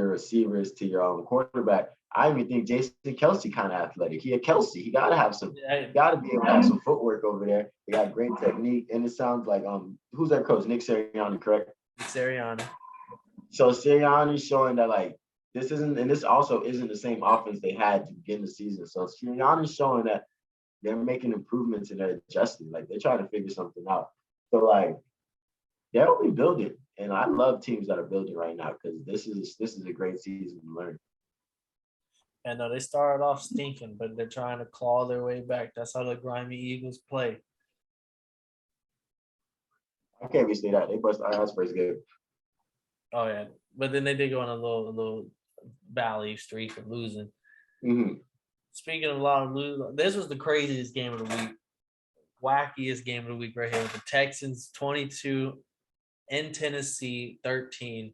your quarterback. I even think Jason Kelce kind of athletic. He gotta have some. He gotta be able to have some footwork over there. He got great technique, and it sounds like who's their coach? Nick Sirianni, correct? Nick Sirianni. So Sirianni's showing that like this also isn't the same offense they had to begin the season. So Sirianni's showing that they're making improvements and they're adjusting. Like they're trying to figure something out. So like they're only building, and I love teams that are building right now because this is a great season to learn. And they started off stinking, but they're trying to claw their way back. That's how the grimy Eagles play. I can't be say that. They bust our ass first game. Oh yeah, but then they did go on a little valley streak of losing. Mm-hmm. Speaking of a lot of losing, this was the craziest game of the week, wackiest game of the week right here. The Texans 22 in Tennessee 13.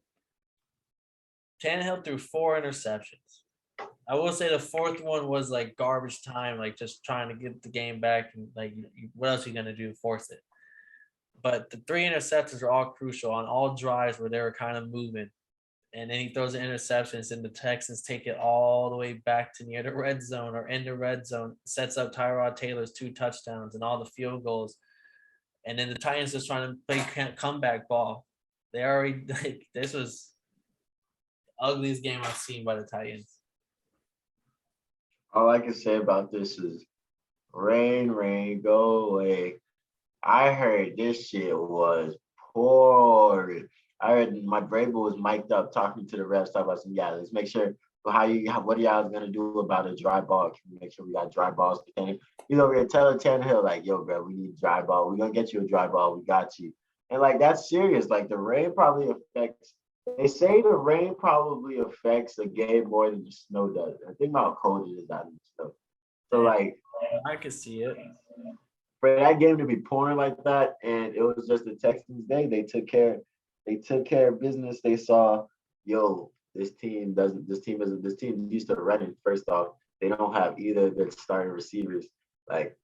Tannehill threw 4 interceptions. I will say the fourth one was like garbage time, like just trying to get the game back, and like what else are you gonna do? Force it. But the 3 interceptions are all crucial on all drives where they were kind of moving. And then he throws the interceptions, and the Texans take it all the way back to near the red zone or in the red zone, sets up Tyrod Taylor's 2 touchdowns and all the field goals. And then the Titans just trying to play comeback ball. They already like this was the ugliest game I've seen by the Titans. All I can say about this is rain, rain, go away. I heard this shit was pouring. I heard my Bravo was mic'd up talking to the refs, talking about some, yeah, let's make sure what are y'all gonna do about a dry ball? Can we make sure we got dry balls? He's over here telling Tannehill, like, yo, bro, we need a dry ball. We're gonna get you a dry ball, we got you. And like that's serious. Like the rain probably affects. They say the rain probably affects a game more than the snow does. I think about how cold it is out in the snow. So like, I could see it. For that game to be pouring like that, and it was just the Texans' day. They took care of business. They saw, yo, this team used to running. First off, they don't have either the starting receivers. Like,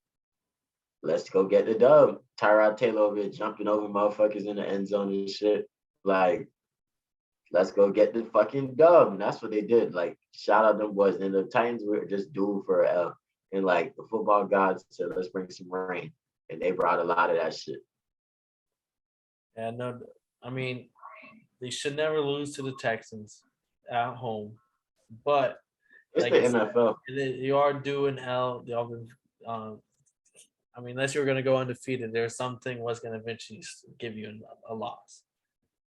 let's go get the dub. Tyrod Taylor over here jumping over motherfuckers in the end zone and shit. Like, let's go get the fucking dub. And that's what they did. Like, shout out them boys. And the Titans were just due for a L. And like the football gods said, let's bring some rain. And they brought a lot of that shit. Yeah, no, I mean, they should never lose to the Texans at home. But it's like the NFL. You are due an L. I mean, unless you were going to go undefeated, there's something was going to eventually give you a loss.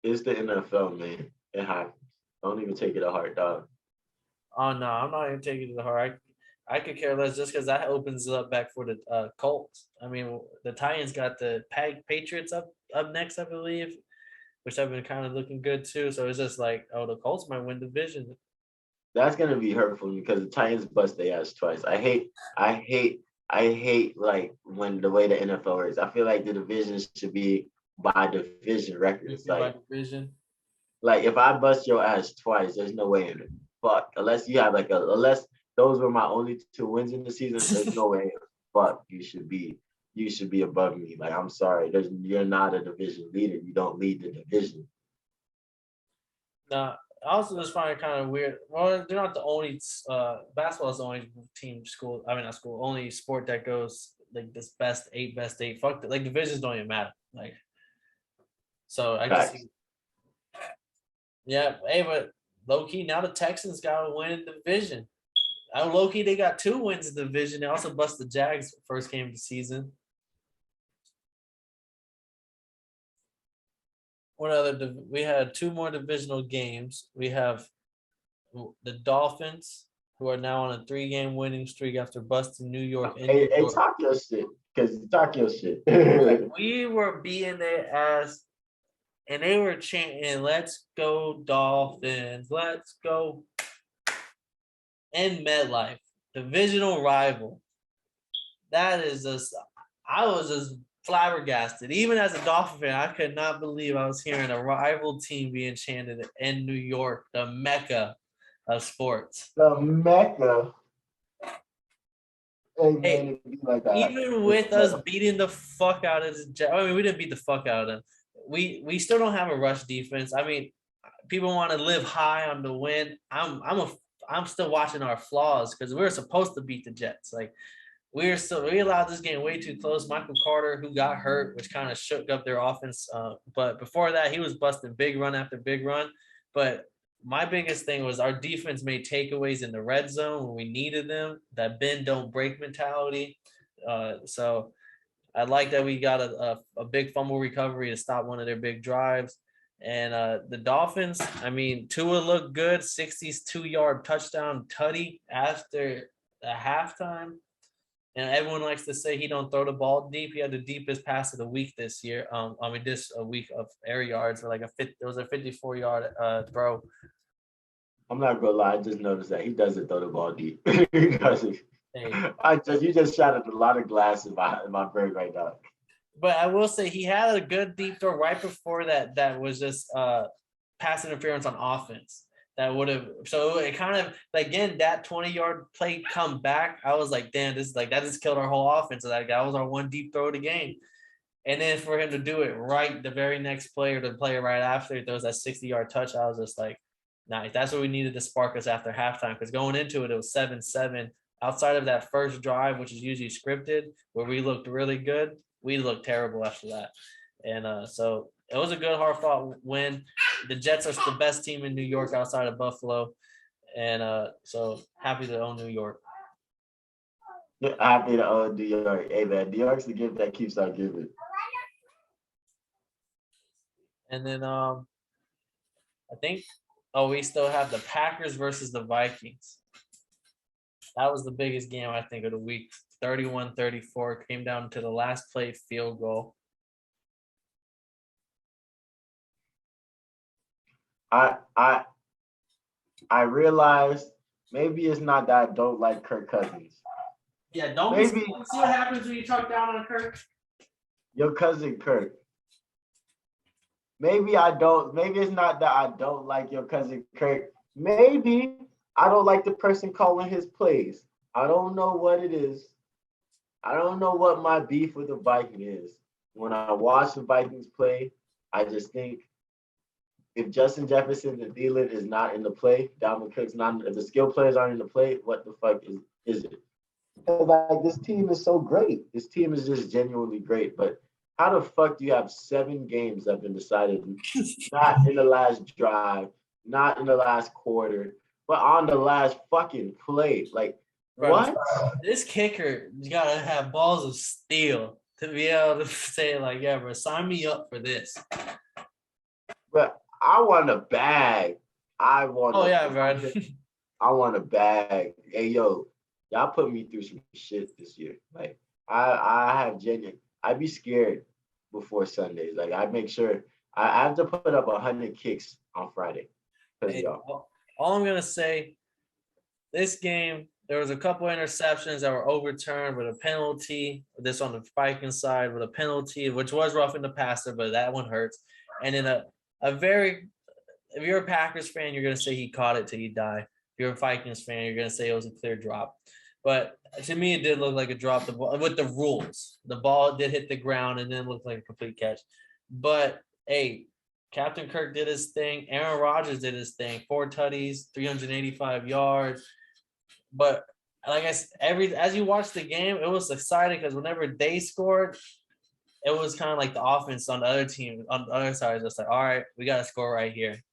It's the NFL, man. It happens. Don't even take it to heart, dog. Oh, no, I'm not even taking it to heart. I could care less just because that opens it up back for the Colts. I mean, the Titans got the Patriots up next, I believe, which have been kind of looking good too. So it's just like, oh, the Colts might win division. That's gonna be hurtful because the Titans bust their ass twice. I hate like when the way the NFL works. I feel like the divisions should be by division records. Like by division. Like if I bust your ass twice, there's no way in it. Fuck, unless you have unless those were my only 2 wins in the season, there's no way. Fuck, you should be above me. Like, I'm sorry, you're not a division leader. You don't lead the division. Now, I also just find it kind of weird. Well, they're not the only basketball is the only only sport that goes like this best eight. Fuck it. Like divisions don't even matter. Like, so I guess. Yeah, hey, but low key now the Texans got to win in the division. Low key they got 2 wins in the division. They also bust the Jags first game of the season. We had 2 more divisional games. We have the Dolphins, who are now on a 3-game winning streak after busting New York. Hey, talk your shit, because talk your shit. Like, we were beating their ass, and they were chanting, "Let's go Dolphins, let's go." In MetLife, divisional rival. That is just, I was just flabbergasted. Even as a Dolphin fan, I could not believe I was hearing a rival team being chanted in New York, the Mecca of sports. The Mecca. Hey, like even with us beating the fuck out of we didn't beat the fuck out of them. We still don't have a rush defense. I mean, people want to live high on the win. I'm still watching our flaws because we were supposed to beat the Jets. Like we allowed this game way too close. Michael Carter, who got hurt, which kind of shook up their offense. But before that, he was busting big run after big run. But my biggest thing was our defense made takeaways in the red zone when we needed them. That bend don't break mentality. So I like that we got a big fumble recovery to stop one of their big drives. And the Dolphins, I mean, Tua looked good, 62-yard touchdown tutty after the halftime. And everyone likes to say he don't throw the ball deep. He had the deepest pass of the week this year. This a week of air yards for it was a 54-yard throw. I'm not gonna lie, I just noticed that he doesn't throw the ball deep. He doesn't. Hey. You just shattered a lot of glass in my brain right now. But I will say he had a good deep throw right before that was just pass interference on offense. that would have. So it kind of again that 20-yard play come back. I was like, damn, this is like that just killed our whole offense. Like that was our one deep throw of the game. And then for him to do it right, the very next player to play right after he throws that 60-yard touch, I was just like, nice. That's what we needed to spark us after halftime. Because going into it, it was 7-7. Outside of that first drive, which is usually scripted, where we looked really good, we looked terrible after that. And so it was a good, hard-fought win. The Jets are the best team in New York outside of Buffalo. And so happy to own New York. Happy to own New York. Hey, man, New York's the gift that keeps on giving. And then I think, we still have the Packers versus the Vikings. That was the biggest game, I think, of the week. 31-34, came down to the last play field goal. I realized maybe it's not that I don't like Kirk Cousins. Yeah, don't maybe see what happens when you talk down on Kirk. Your cousin Kirk. Maybe it's not that I don't like your cousin Kirk. Maybe I don't like the person calling his plays. I don't know what it is. I don't know what my beef with the Vikings is. When I watch the Vikings play, I just think if Justin Jefferson and Thielen is not in the play, Dalvin Cook's not, if the skill players aren't in the play, what the fuck is it? Like, this team is so great. This team is just genuinely great. But how the fuck do you have 7 games that have been decided not in the last drive, not in the last quarter, but on the last fucking play? Like, bro, what? This kicker gotta have balls of steel to be able to say, like, yeah, bro, sign me up for this. But I want a bag. I want a bag. Hey, yo, y'all put me through some shit this year. Like, I have genuine. I'd be scared before Sundays. Like, I make sure I have to put up 100 kicks on Friday. Hey, all I'm gonna say, this game, there was a couple interceptions that were overturned with a penalty. This on the Vikings side with a penalty, which was roughing the passer, but that one hurts. And then if you're a Packers fan, you're gonna say he caught it till you die. If you're a Vikings fan, you're gonna say it was a clear drop. But to me, it did look like a drop the ball with the rules. The ball did hit the ground and then looked like a complete catch. But hey, Captain Kirk did his thing. Aaron Rodgers did his thing. 4 tutties, 385 yards. But like I said, as you watch the game, it was exciting because whenever they scored, it was kind of like the offense on the other team, on the other side, just like, all right, we got to score right here.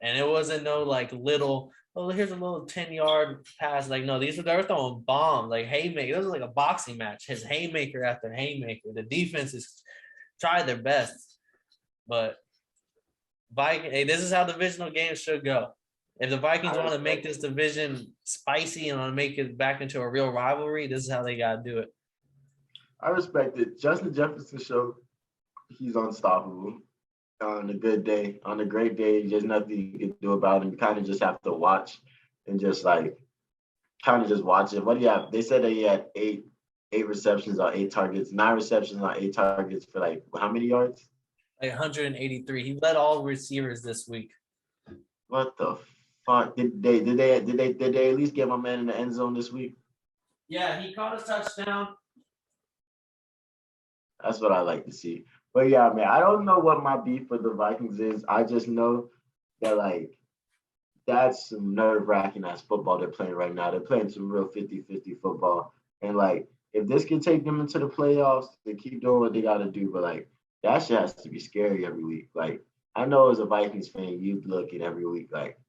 And it wasn't no like little, oh, here's a little 10-yard pass. Like, no, they were throwing bombs, like haymaker. It was like a boxing match. His haymaker after haymaker. The defenses tried their best. But hey, this is how divisional games should go. If the Vikings want to make this division spicy and want to make it back into a real rivalry, this is how they got to do it. I respect it. Justin Jefferson showed he's unstoppable on a good day. On a great day, there's nothing you can do about him. You kind of just have to watch and just like kind of just watch it. What do you have? They said that he had eight receptions on 8 targets, 9 receptions on 8 targets for like how many yards? Like 183. He led all receivers this week. What the fuck? Did they at least get my man in the end zone this week? Yeah, he caught a touchdown. That's what I like to see. But yeah, man, I don't know what my beef with the Vikings is. I just know that, like, that's some nerve-wracking ass football they're playing right now. They're playing some real 50-50 football. And, like, if this can take them into the playoffs, they keep doing what they got to do. But, like, that shit has to be scary every week. Like, I know as a Vikings fan, you look at every week like,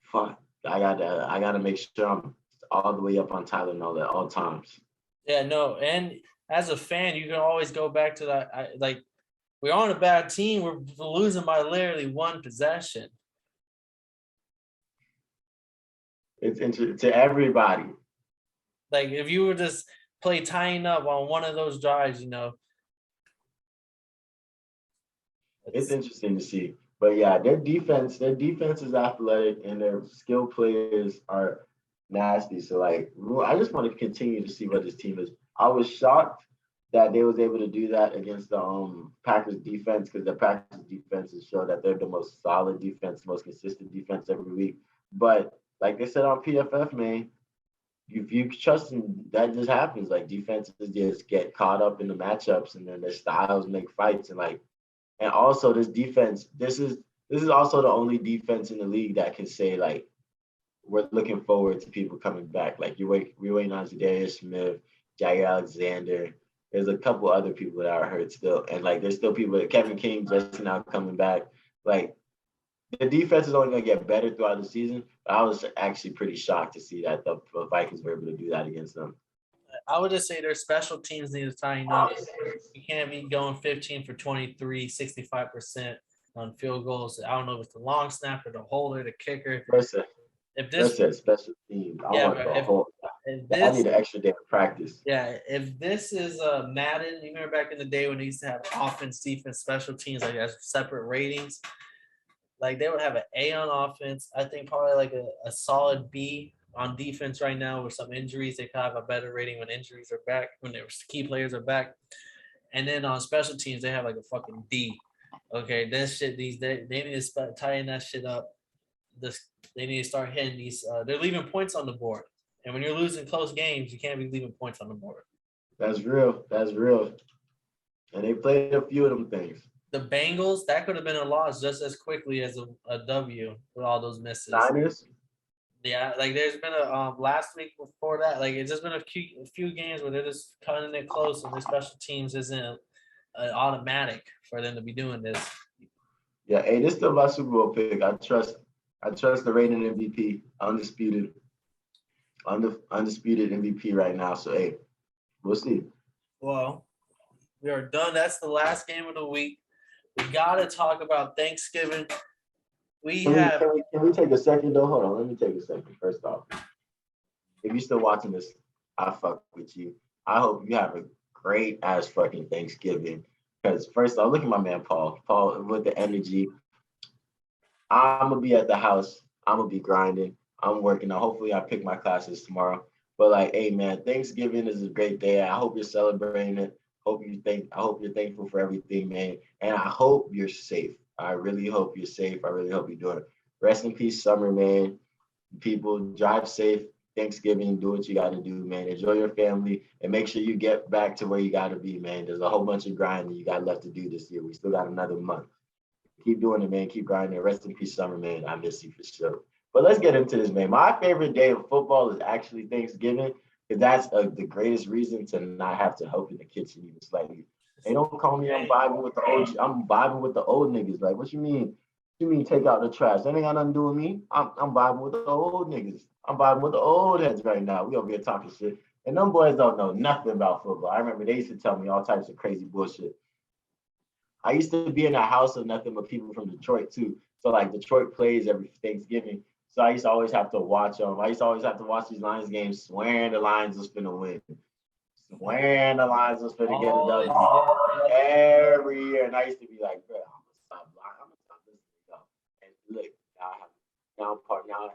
fuck, I gotta make sure I'm all the way up on Tylenol at all times. Yeah, no, and as a fan, you can always go back to that. Like, we're on a bad team. We're losing by literally 1 possession. It's interesting to everybody. Like, if you were just play tying up on one of those drives, it's interesting to see. But yeah, their defense is athletic and their skill players are nasty. So like, I just want to continue to see what this team is. I was shocked that they was able to do that against the Packers defense, because the Packers defense has shown that they're the most solid defense, most consistent defense every week. But like they said on PFF, man, if you trust them, that just happens. Like defenses just get caught up in the matchups, and then their styles make fights, and also this defense. This is also the only defense in the league that can say like we're looking forward to people coming back. Like we're waiting on Zadarius Smith, Jair Alexander. There's a couple other people that are hurt still, and like there's still people. Kevin King just now coming back. Like the defense is only going to get better throughout the season. But I was actually pretty shocked to see that the Vikings were able to do that against them. I would just say their special teams need to tighten up. You can't be going 15 for 23, 65% on field goals. I don't know if it's the long snapper, the holder, the kicker. If this special team, yeah, I need an extra day of practice. Yeah, if this is Madden, you remember back in the day when they used to have offense, defense, special teams like as separate ratings. Like they would have an A on offense. I think probably like a solid B on defense right now with some injuries. They could have a better rating when injuries are back, when their key players are back. And then on special teams, they have like a fucking D. Okay, this shit, they need to tighten that shit up. They need to start hitting these. They're leaving points on the board. And when you're losing close games, you can't be leaving points on the board. That's real. And they played a few of them things. The Bengals, that could have been a loss just as quickly as a W with all those misses. Niners? Yeah, like there's been a last week before that, like it's just been a few games where they're just cutting it close, and their special teams isn't automatic for them to be doing this. Yeah, hey, this is still my Super Bowl pick. I trust the reigning MVP, undisputed MVP right now. So hey, we'll see. Well, we are done. That's the last game of the week. We gotta talk about Thanksgiving. Can we take a second though? Hold on, let me take a second. First off, if you're still watching this, I fuck with you. I hope you have a great ass fucking Thanksgiving. Because first off, look at my man Paul. Paul with the energy. I'm gonna be at the house. I'm gonna be grinding. I'm working. Hopefully, I pick my classes tomorrow. But like, hey man, Thanksgiving is a great day. I hope you're celebrating it. I hope you're thankful for everything, man. And I hope you're safe. I really hope you're safe. I really hope you're doing it. Rest in peace, summer, man. People, drive safe. Thanksgiving, do what you got to do, man. Enjoy your family and make sure you get back to where you got to be, man. There's a whole bunch of grinding you got left to do this year. We still got another month. Keep doing it, man. Keep grinding. Rest in peace, summer, man. I miss you for sure. But let's get into this, man. My favorite day of football is actually Thanksgiving, because that's the greatest reason to not have to help in the kitchen even slightly. They don't call me. I'm vibing with the OG. I'm vibing with the old niggas. Like, what you mean? You mean take out the trash? That ain't got nothing to do with me. I'm vibing with the old niggas. I'm vibing with the old heads right now. We over here talking shit. And them boys don't know nothing about football. I remember they used to tell me all types of crazy bullshit. I used to be in a house of nothing but people from Detroit too. So like Detroit plays every Thanksgiving. So I used to always have to watch them. I used to always have to watch these Lions games, swearing the Lions was finna win. Swearing the Lions was finna get it done every year. And I used to be like, bro, I'm gonna stop listening. And look, now I'm part now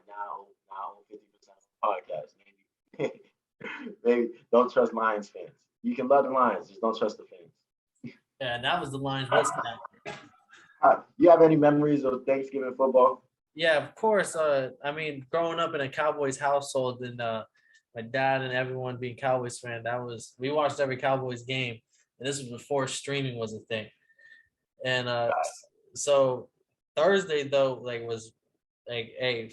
50% podcast. Maybe don't trust Lions fans. You can love the Lions, just don't trust the fans. Yeah, that was the Lions. You have any memories of Thanksgiving football? Yeah, of course. I mean, growing up in a Cowboys household and my dad and everyone being Cowboys fan, we watched every Cowboys game, and this was before streaming was a thing. And so Thursday though, was hey,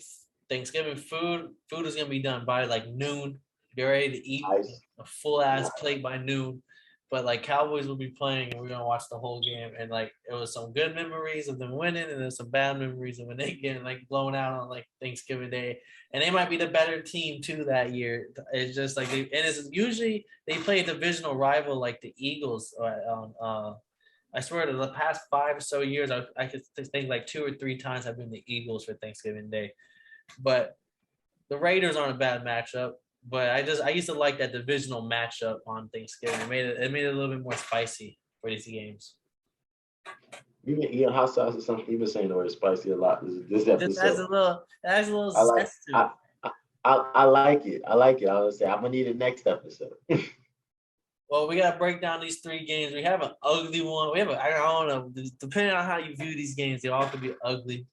Thanksgiving food is gonna be done by like noon. Get ready to eat a full ass plate by noon. But like Cowboys will be playing and we're gonna watch the whole game. And like it was some good memories of them winning, and there's some bad memories of when they get like blown out on like Thanksgiving Day. And they might be the better team too that year. It's just like it's usually they play a divisional rival like the Eagles. I swear to the past 5 or so years, I could think like 2 or 3 times I've been the Eagles for Thanksgiving Day. But the Raiders aren't a bad matchup. But I used to like that divisional matchup on Thanksgiving. It made it a little bit more spicy for these games. You've been eating hot sauce or something. You've been saying the word spicy a lot this episode. It adds a little zest to it. I like it. I was say I'm gonna need it next episode. Well, we gotta break down these 3 games. We have an ugly one. I don't know. Depending on how you view these games, they all could be ugly.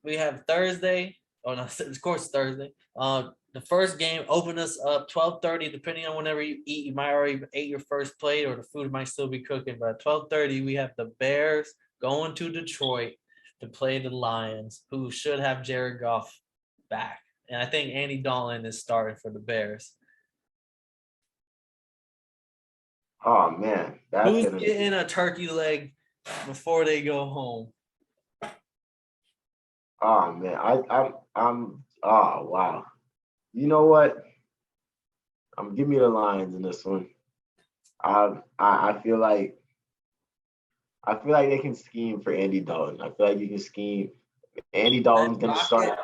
we have Thursday. Oh no, of course Thursday. The first game open us up 12:30. Depending on whenever you eat, you might already ate your first plate, or the food might still be cooking. But at 12:30, we have the Bears going to Detroit to play the Lions, who should have Jared Goff back. And I think Andy Dalton is starting for the Bears. Oh man, that's Who's gonna be. getting a turkey leg before they go home? Oh man, I'm. Oh wow. You know what? Give me the Lions in this one. I feel like they can scheme for Andy Dalton. I feel like you can scheme. Andy Dalton's gonna start.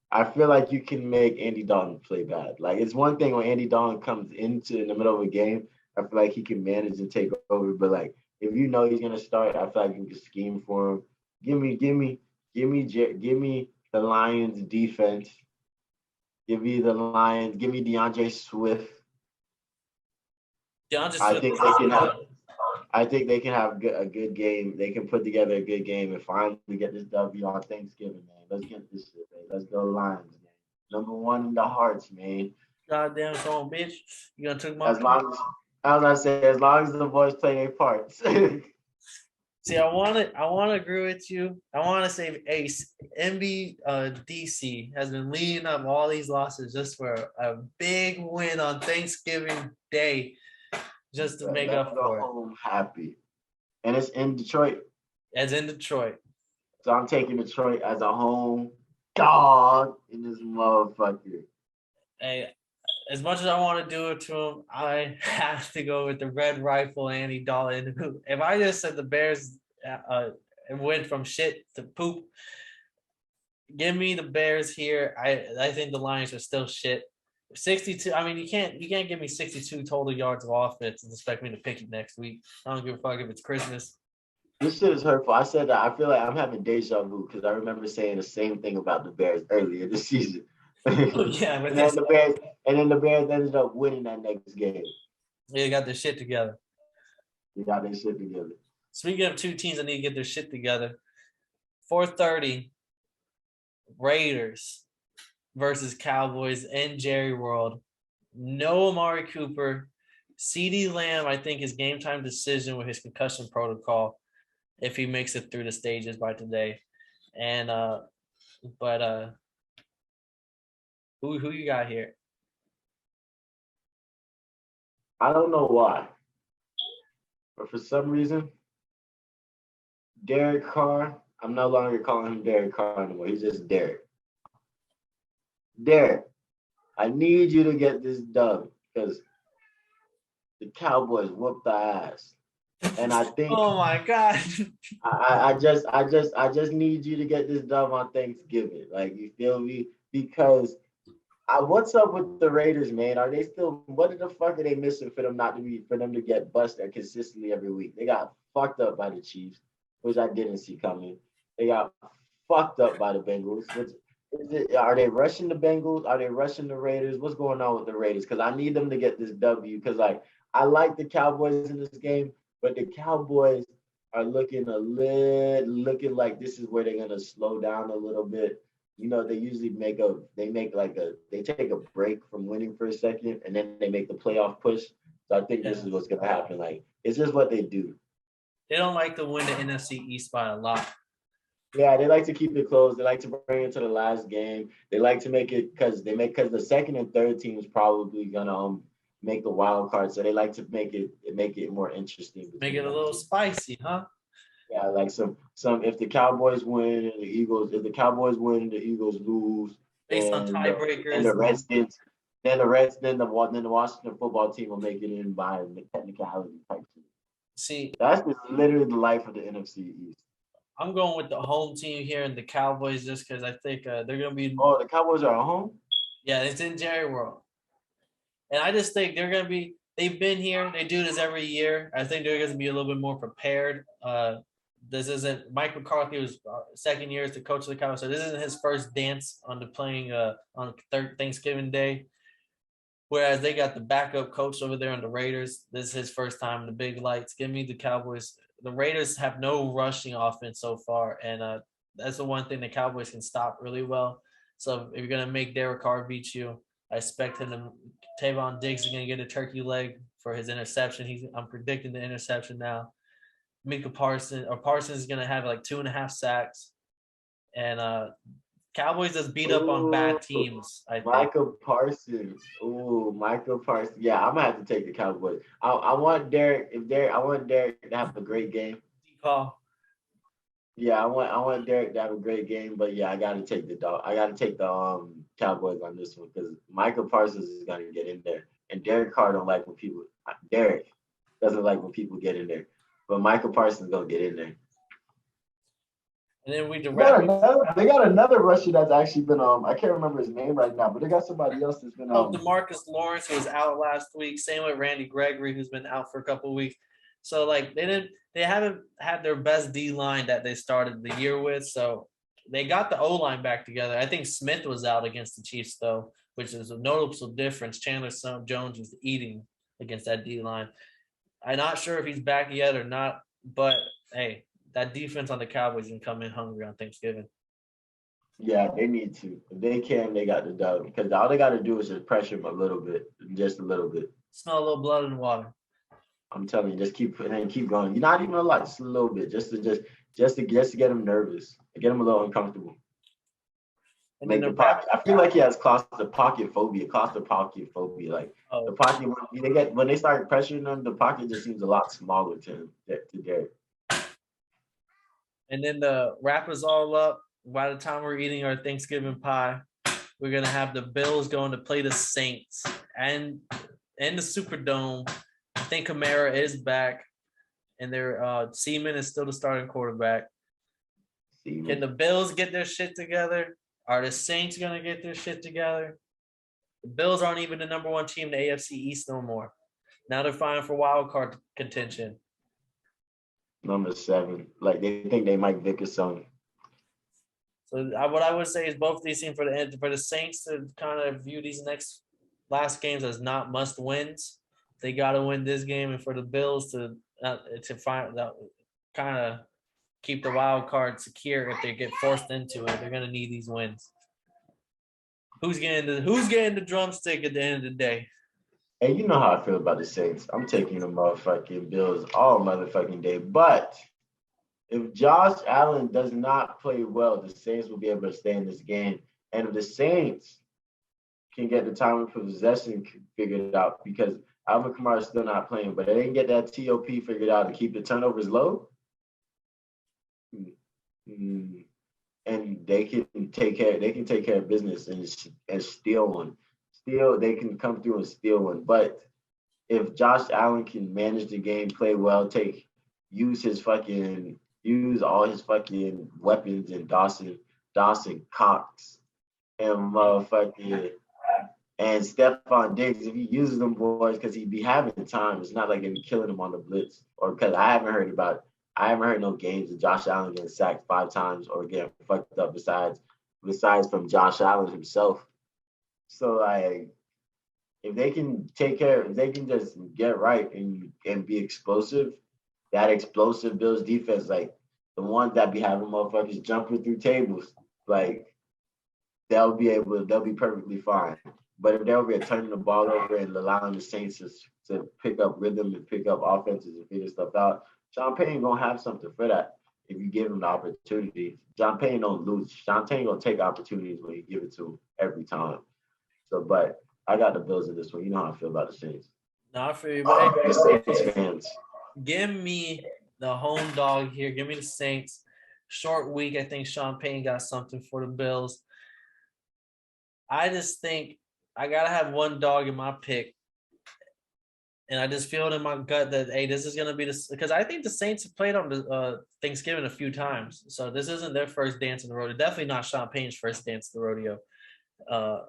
I feel like you can make Andy Dalton play bad. Like it's one thing when Andy Dalton comes into in the middle of a game. I feel like he can manage and take over. But like if you know he's gonna start, I feel like you can scheme for him. Give me the Lions defense. Give me the Lions. Give me DeAndre Swift. I think they can have. I think they can have a good game. They can put together a good game and finally get this W on Thanksgiving, man. Let's get this shit, man. Let's go Lions, man. Number one in the hearts, man. Goddamn son, bitch. You gonna take my as long as the boys play their parts. See, I want to agree with you. I want to say Ace DC has been leading up all these losses just for a big win on Thanksgiving Day, just to make up for it. Home happy, and it's in Detroit. As in Detroit. So I'm taking Detroit as a home dog in this motherfucker. Hey, as much as I want to do it to him, I have to go with the Red Rifle, Andy Dalton. Who, if I just said the Bears went from shit to poop, give me the Bears here. I think the Lions are still shit. 62. I mean, you can't give me 62 total yards of offense and expect me to pick it next week. I don't give a fuck if it's Christmas. This shit is hurtful. I said that I feel like I'm having deja vu because I remember saying the same thing about the Bears earlier this season. Oh, yeah, but and then the Bears ended up winning that next game. They got their shit together. They got their shit together. Speaking of two teams that need to get their shit together, 4:30, Raiders versus Cowboys in Jerry World. No Amari Cooper. CeeDee Lamb, I think his game time decision with his concussion protocol, if he makes it through the stages by today. And who you got here? I don't know why, but for some reason, Derek Carr, I'm no longer calling him Derek Carr anymore. He's just Derek. Derek, I need you to get this done because the Cowboys whooped the ass. And I think oh my God. I just need you to get this done on Thanksgiving. Like you feel me? Because what's up with the Raiders, man? Are they still what the fuck are they missing for them to get busted consistently every week? They got fucked up by the Chiefs, which I didn't see coming. They got fucked up by the Bengals. Are they rushing the Bengals? Are they rushing the Raiders? What's going on with the Raiders? Because I need them to get this W. Because I like the Cowboys in this game, but the Cowboys are looking like this is where they're gonna slow down a little bit. You know, they usually they take a break from winning for a second and then they make the playoff push. So I think this is what's gonna happen. Like it's just what they do. They don't like to win the NFC East by a lot. Yeah, they like to keep it close. They like to bring it to the last game. They like to make it because the second and third team is probably gonna make the wild card. So they like to make it more interesting. Make it a little spicy, huh? Yeah, like some if the Cowboys win and the Eagles lose based on tiebreakers and the Redskins, then the Washington football team will make it in by the technicality type team. See, that's just literally the life of the NFC East. I'm going with the home team here and the Cowboys just because I think they're going to be. Oh, the Cowboys are at home? Yeah, it's in Jerry World. And I just think they're going to be – they've been here. They do this every year. I think they're going to be a little bit more prepared. This isn't – Mike McCarthy was second year as the coach of the Cowboys, so this isn't his first dance on Thanksgiving Day. Whereas they got the backup coach over there on the Raiders. This is his first time in the big lights. Give me the Cowboys. The Raiders have no rushing offense so far, and that's the one thing the Cowboys can stop really well. So if you're gonna make Derek Carr beat you, I expect him to. Tavon Diggs is gonna get a turkey leg for his interception. I'm predicting the interception now. Parsons is gonna have like 2.5 sacks, and Cowboys just beat up on bad teams. I think. Micah Parsons. Ooh, Micah Parsons. Yeah, I'm gonna have to take the Cowboys. I want Derek. I want Derek to have a great game. Call. Yeah, I want Derek to have a great game, but yeah, I gotta take the Cowboys on this one because Micah Parsons is gonna get in there, and Derek Carr don't like when people. Derek doesn't like when people get in there, but Micah Parsons gonna get in there. And then they got another rusher that's actually been I can't remember his name right now, but they got somebody else that's been DeMarcus Lawrence, who was out last week. Same with Randy Gregory, who's been out for a couple of weeks. So like they haven't had their best D line that they started the year with. So they got the O line back together. I think Smith was out against the Chiefs though, which is a noticeable difference. Chandler Jones was eating against that D line. I'm not sure if he's back yet or not, but hey, that defense on the Cowboys can come in hungry on Thanksgiving. Yeah, they need to. If they can, they got the dub. Because all they got to do is just pressure him a little bit, just a little bit. Smell a little blood in the water. I'm telling you, just keep going. You're not even a lot, just a little bit, just to get him nervous, get him a little uncomfortable. Make the pocket. I feel like he has pocket phobia. Like the pocket when they start pressuring him, the pocket just seems a lot smaller to him, to Derek. And then to wrap us all up, by the time we're eating our Thanksgiving pie, we're gonna have the Bills going to play the Saints and in the Superdome. I think Kamara is back, and their Seaman is still the starting quarterback. Can the Bills get their shit together? Are the Saints gonna get their shit together? The Bills aren't even the number one team in the AFC East no more. Now they're fighting for wild card contention. Number 7, like they think they Mike Vick or something. So what I would say is both of these teams for the Saints to kind of view these last games as not must wins. They got to win this game, and for the Bills to find kind of keep the wild card secure if they get forced into it. They're gonna need these wins. Who's getting the drumstick at the end of the day? Hey, you know how I feel about the Saints. I'm taking the motherfucking Bills all motherfucking day. But if Josh Allen does not play well, the Saints will be able to stay in this game. And if the Saints can get the time of possession figured out, because Alvin Kamara is still not playing, but they didn't get that TOP figured out to keep the turnovers low. And they can take care of business and steal one. They can come through and steal one. But if Josh Allen can manage the game, play well, use all his fucking weapons, and Dawson Cox and motherfucking and Stephon Diggs, if he uses them boys, because he'd be having time. It's not like they'd be killing him on the blitz, or because I haven't heard no games of Josh Allen getting sacked 5 times or getting fucked up besides from Josh Allen himself. So like, if they can just get right and be explosive, that explosive Bills defense, like the ones that be having motherfuckers jumping through tables, like they'll be perfectly fine. But if they'll be turning the ball over and allowing the Saints to pick up rhythm and pick up offenses and figure stuff out, Sean Payton gonna have something for that if you give him the opportunity. Sean Payton don't lose. Sean Payton gonna take opportunities when you give it to him every time. So, but I got the Bills in this one. You know how I feel about the Saints. No, I feel you. But the Saints fans. Give me the home dog here. Give me the Saints. Short week. I think Sean Payton got something for the Bills. I just think I gotta have one dog in my pick. And I just feel it in my gut that, hey, this is going to be this, because I think the Saints have played on the Thanksgiving a few times. So this isn't their first dance in the rodeo. Definitely not Sean Payton's first dance in the rodeo. I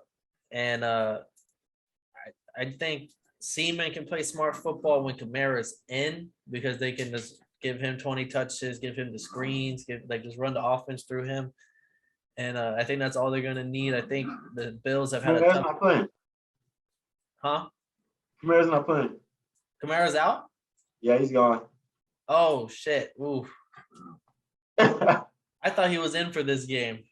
think Seaman can play smart football when Kamara's in, because they can just give him 20 touches, give him the screens, just run the offense through him. And I think that's all they're going to need. I think the Bills have had Kamara's not playing. Huh? Kamara's not playing. Kamara's out? Yeah, he's gone. Oh, shit. Oof. I I thought he was in for this game.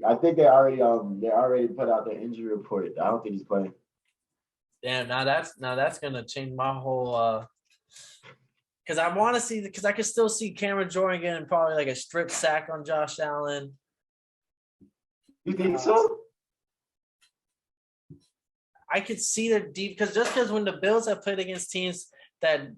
I think they already put out the injury report. I don't think he's playing. Damn, now that's gonna change my whole. Because I want to see, because I can still see Cameron Jordan getting probably like a strip sack on Josh Allen. You think so? I could see their deep, because when the Bills have played against teams that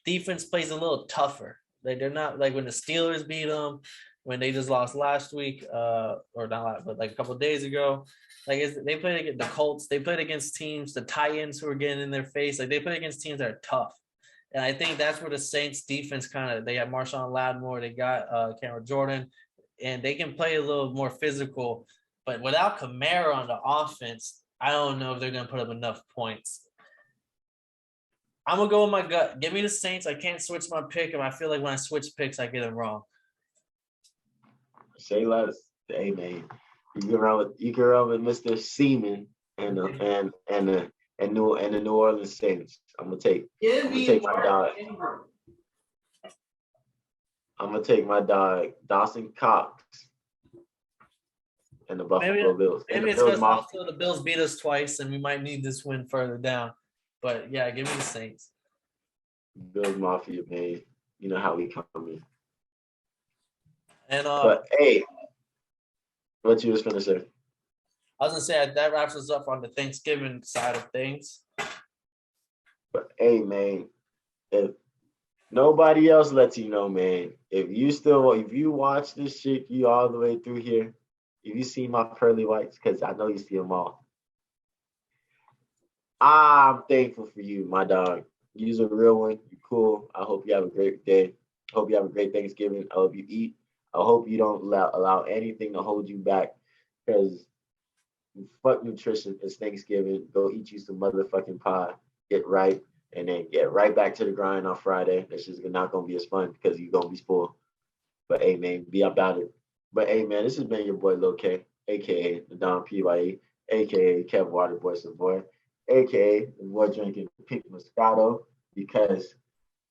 defense plays a little tougher. Like they're not like when the Steelers beat them, when they just lost last week, or not last, but like a couple of days ago. Like they played against the Colts, they played against teams, the Titans who are getting in their face. Like they play against teams that are tough. And I think that's where the Saints defense they have Marshawn Lattimore, they got Cameron Jordan, and they can play a little more physical. But without Kamara on the offense, I don't know if they're going to put up enough points. I'm going to go with my gut. Give me the Saints. I can't switch my pick, and I feel like when I switch picks, I get them wrong. Say less. Hey, man. You can run with Mr. Seaman and the New Orleans Saints. I'm gonna take my dog. I'm gonna take my dog Dawson Cox and the Buffalo Bills. Maybe it's because also the Bills beat us twice, and we might need this win further down. But yeah, give me the Saints. Bills Mafia, man. You know how we come in. And but hey, what you was gonna say? I was gonna say that wraps us up on the Thanksgiving side of things. But hey, man, if nobody else lets you know, man, if you watch this shit, you all the way through here, if you see my pearly whites, because I know you see them all, I'm thankful for you, my dog. You're a real one. You're cool. I hope you have a great day. I hope you have a great Thanksgiving. I hope you eat. I hope you don't allow anything to hold you back, because fuck nutrition. It's Thanksgiving. Go eat you some motherfucking pie. Get right, and then get right back to the grind on Friday. That's just not gonna be as fun because you're gonna be spoiled. But hey, man, be about it. But hey, man, this has been your boy Lil K, aka the Don PYE, aka Kev Waterboy Savoy, aka the boy drinking pink Moscato, because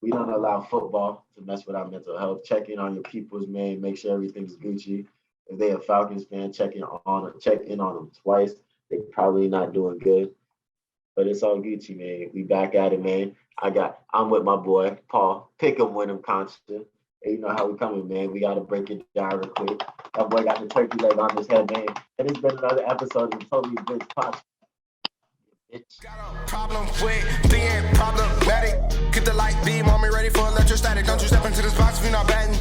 we don't allow football to mess with our mental health. Check in on your peoples, man. Make sure everything's Gucci. If they're a Falcons fan, check in on them twice. They're probably not doing good. But it's all Gucci, man. We back at it, man. I'm with my boy, Paul. Pick 'em, win 'em, constant. And you know how we coming, man. We got to break it down real quick. That boy got the turkey leg on his head, man. And it's been another episode of Totally Bitch Podcast. Got a problem with being problematic. Get the light beam on me, ready for electrostatic. Don't you step into this box if you're not batting.